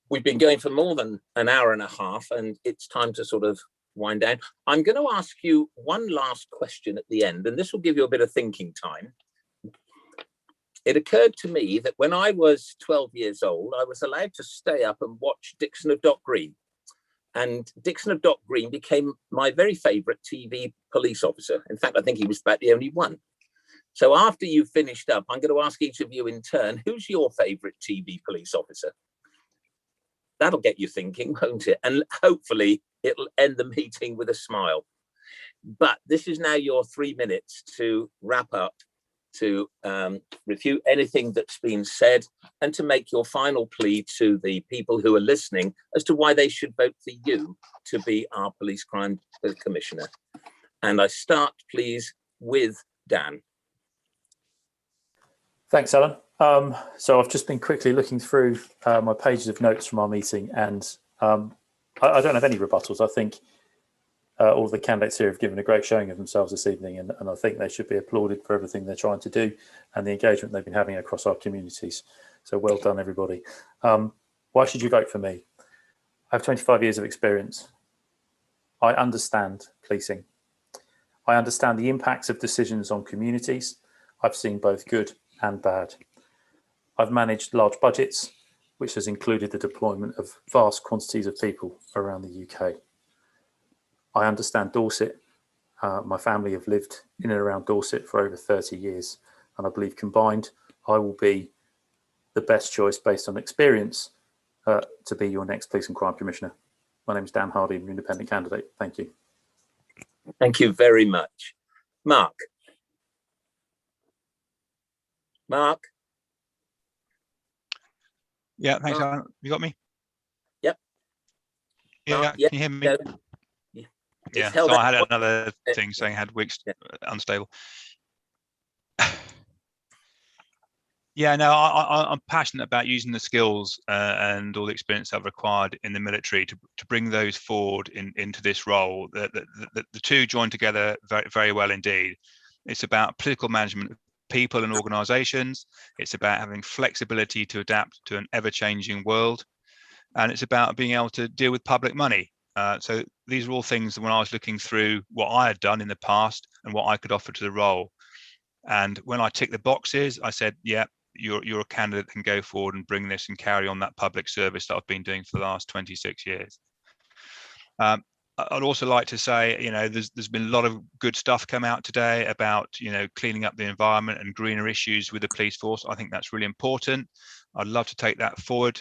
We've been going for more than an hour and a half, and it's time to sort of wind down. I'm going to ask you one last question at the end, and this will give you a bit of thinking time. It occurred to me that when I was 12 years old, I was allowed to stay up and watch Dixon of Dock Green. And Dixon of Dock Green became my very favourite TV police officer. In fact, I think he was about the only one. So after you've finished up, I'm going to ask each of you in turn, who's your favourite TV police officer? That'll get you thinking, won't it? And hopefully it'll end the meeting with a smile. But this is now your 3 minutes to wrap up, to refute anything that's been said, and to make your final plea to the people who are listening as to why they should vote for you to be our police crime commissioner. And I start, please, with Dan. Thanks, Alan. So I've just been quickly looking through my pages of notes from our meeting, and I don't have any rebuttals. I think all the candidates here have given a great showing of themselves this evening, and I think they should be applauded for everything they're trying to do and the engagement they've been having across our communities. So well done, everybody. Why should you vote for me? I have 25 years of experience. I understand policing. I understand the impacts of decisions on communities. I've seen both good and bad. I've managed large budgets, which has included the deployment of vast quantities of people around the UK. I understand Dorset. My family have lived in and around Dorset for over 30 years, and I believe combined, I will be the best choice based on experience to be your next Police and Crime Commissioner. My name is Dan Hardy, I'm an independent candidate. Thank you. Thank you very much. Mark. Mark. Yeah, thanks, Alan. You got me? Yep. Yeah, Yep. can you hear me? Yeah, so I had another thing saying I had weeks unstable. Yeah, no, I'm passionate about using the skills and all the experience I've acquired in the military to bring those forward into this role. The two join together very, very well indeed. It's about political management of people and organisations. It's about having flexibility to adapt to an ever-changing world. And it's about being able to deal with public money. So these are all things that when I was looking through what I had done in the past and what I could offer to the role. And when I ticked the boxes, I said, yeah, you're a candidate that can go forward and bring this and carry on that public service that I've been doing for the last 26 years. I'd also like to say, you know, there's been a lot of good stuff come out today about, you know, cleaning up the environment and greener issues with the police force. I think that's really important. I'd love to take that forward.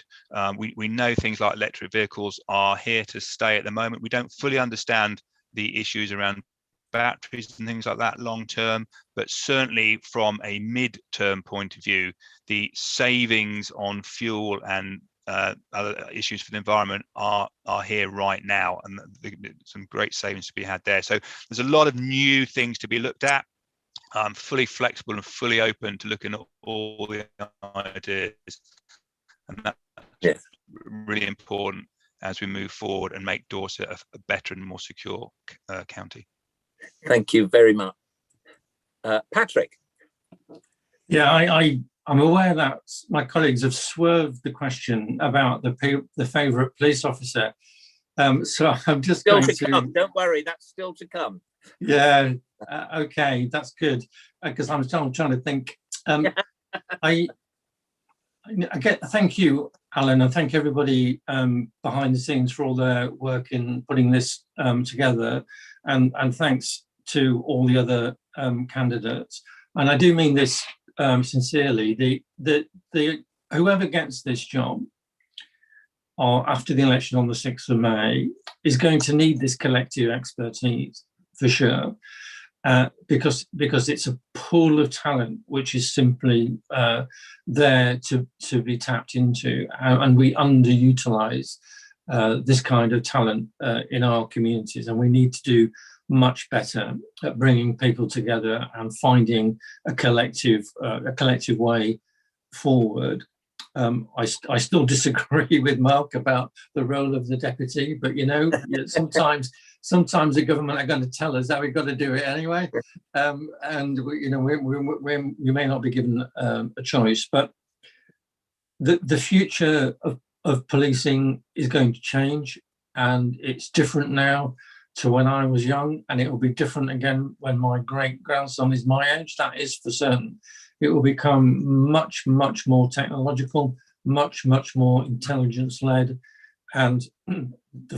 We know things like electric vehicles are here to stay at the moment. We don't fully understand the issues around batteries and things like that long term, but certainly from a mid-term point of view, the savings on fuel and other issues for the environment are here right now, and some great savings to be had there. So there's a lot of new things to be looked at. I'm fully flexible and fully open to looking at all the ideas, and that's really important as we move forward and make Dorset a better and more secure county. Thank you very much. Patrick. Yeah, I'm aware that my colleagues have swerved the question about the favourite police officer. So I'm just still going to come. Don't worry, that's still to come. Yeah, okay, that's good, because I'm trying to think. Thank you, Alan, and thank everybody behind the scenes for all their work in putting this together, and thanks to all the other candidates. And I do mean this sincerely. The whoever gets this job, or after the election on the 6th of May, is going to need this collective expertise for sure, because it's a pool of talent which is simply there to be tapped into, and we underutilise this kind of talent in our communities, and we need to do much better at bringing people together and finding a collective way forward. I still disagree with Mark about the role of the deputy, but you know, sometimes the government are going to tell us how we've got to do it anyway, and you know, we may not be given a choice. But the future of policing is going to change, and it's different now to when I was young, and it will be different again when my great-grandson is my age. That is for certain. It will become much, much more technological, much, much more intelligence-led, and the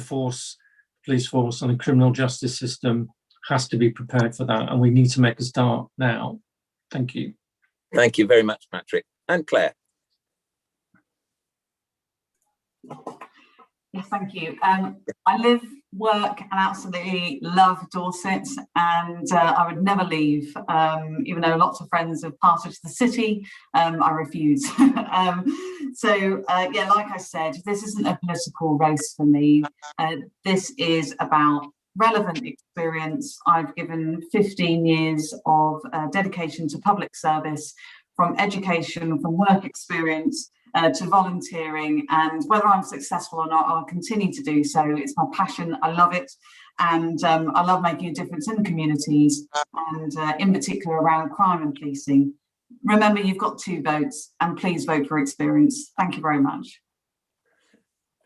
police force and the criminal justice system has to be prepared for that, and we need to make a start now. Thank you. Thank you very much, Patrick. And Claire. Yes, thank you. I live, work, and absolutely love Dorset, and I would never leave, even though lots of friends have passed to the city. I refuse. Yeah, like I said, this isn't a political race for me. This is about relevant experience. I've given 15 years of dedication to public service, from education, from work experience, to volunteering, and whether I'm successful or not, I'll continue to do so. It's my passion. I love it. And I love making a difference in communities, and in particular around crime and policing. Remember, you've got 2 votes, and please vote for experience. Thank you very much.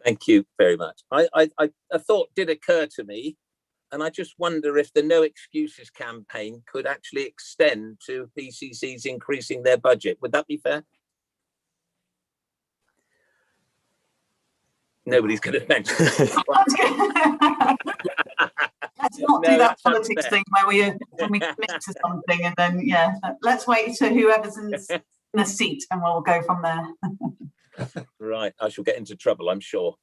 Thank you very much. A thought did occur to me, and I just wonder if the No Excuses campaign could actually extend to PCCs increasing their budget. Would that be fair? Nobody's going to mention it. Let's not do that politics thing where we commit to something and then, yeah, let's wait to whoever's in the seat and we'll go from there. Right, I shall get into trouble, I'm sure.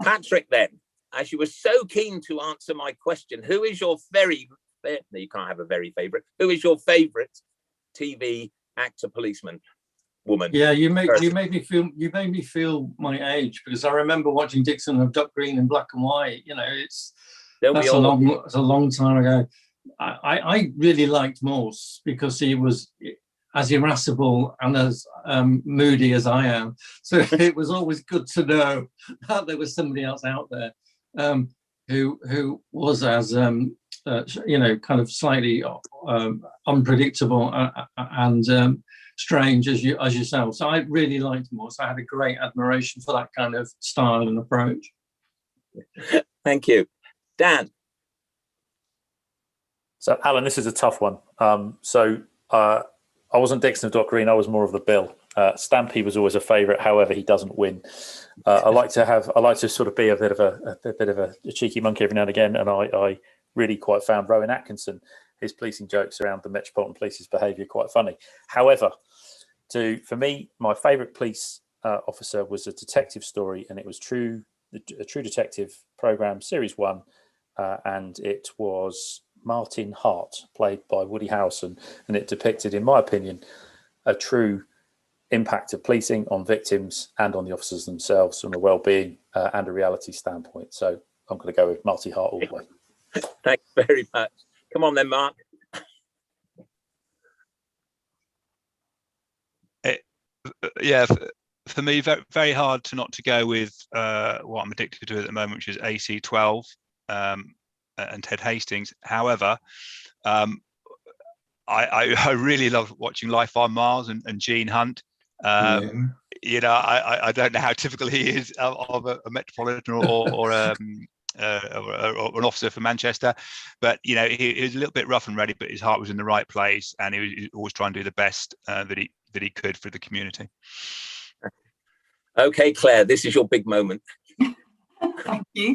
Patrick, then, as you were so keen to answer my question, who is your no, you can't have a very favourite, who is your favourite TV actor, policeman, woman? Yeah, you made me feel my age, because I remember watching Dixon of Duck Green in black and white. You know, it's a long time ago. I really liked Morse because he was as irascible and as moody as I am. So it was always good to know that there was somebody else out there who was as you know, kind of slightly unpredictable and strange as yourself. So I really liked Morse. I had a great admiration for that kind of style and approach. Thank you. Dan. So Alan, this is a tough one. I wasn't Dixon of Dock Green. I was more of the Bill. Stampy was always a favourite. However, he doesn't win. I like to sort of be a bit of a cheeky monkey every now and again. And I really quite found Rowan Atkinson, his policing jokes around the Metropolitan Police's behaviour, quite funny. However, for me, my favourite police officer was a detective story, and it was a True Detective programme, Series 1, and it was Martin Hart, played by Woody Harrelson, and it depicted, in my opinion, a true impact of policing on victims and on the officers themselves from a well-being and a reality standpoint. So I'm going to go with Marty Hart all the way. Thanks very much. Come on then, Mark. Yeah, for me, very, very hard not to go with what I'm addicted to at the moment, which is AC12 and Ted Hastings. However, I really love watching Life on Mars and Gene Hunt. You know, I don't know how typical he is of a metropolitan or an officer for Manchester, but you know, he was a little bit rough and ready, but his heart was in the right place, and he was always trying to do the best that he could for the community. Okay, Claire, this is your big moment. Thank you.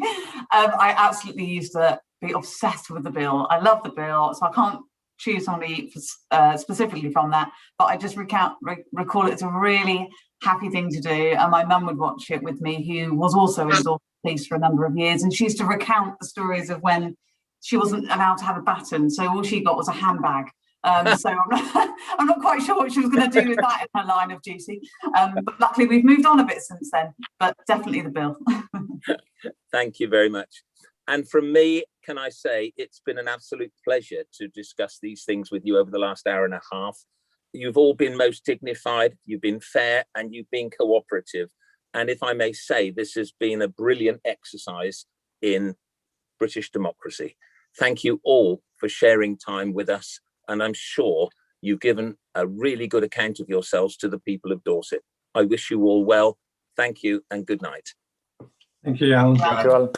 I absolutely used to be obsessed with the Bill. I love the Bill, so I can't choose somebody specifically from that, but I just recall it's a really happy thing to do, and my mum would watch it with me, who was also in Dorset Police for a number of years, and she used to recount the stories of when she wasn't allowed to have a baton, so all she got was a handbag. So I'm not quite sure what she was going to do with that in her line of duty, but luckily we've moved on a bit since then, but definitely the Bill. Thank you very much. And from me, can I say it's been an absolute pleasure to discuss these things with you over the last hour and a half. You've all been most dignified, you've been fair, and you've been cooperative. And if I may say, this has been a brilliant exercise in British democracy. Thank you all for sharing time with us. And I'm sure you've given a really good account of yourselves to the people of Dorset. I wish you all well. Thank you and good night. Thank you, Alan. Thank you, Alan.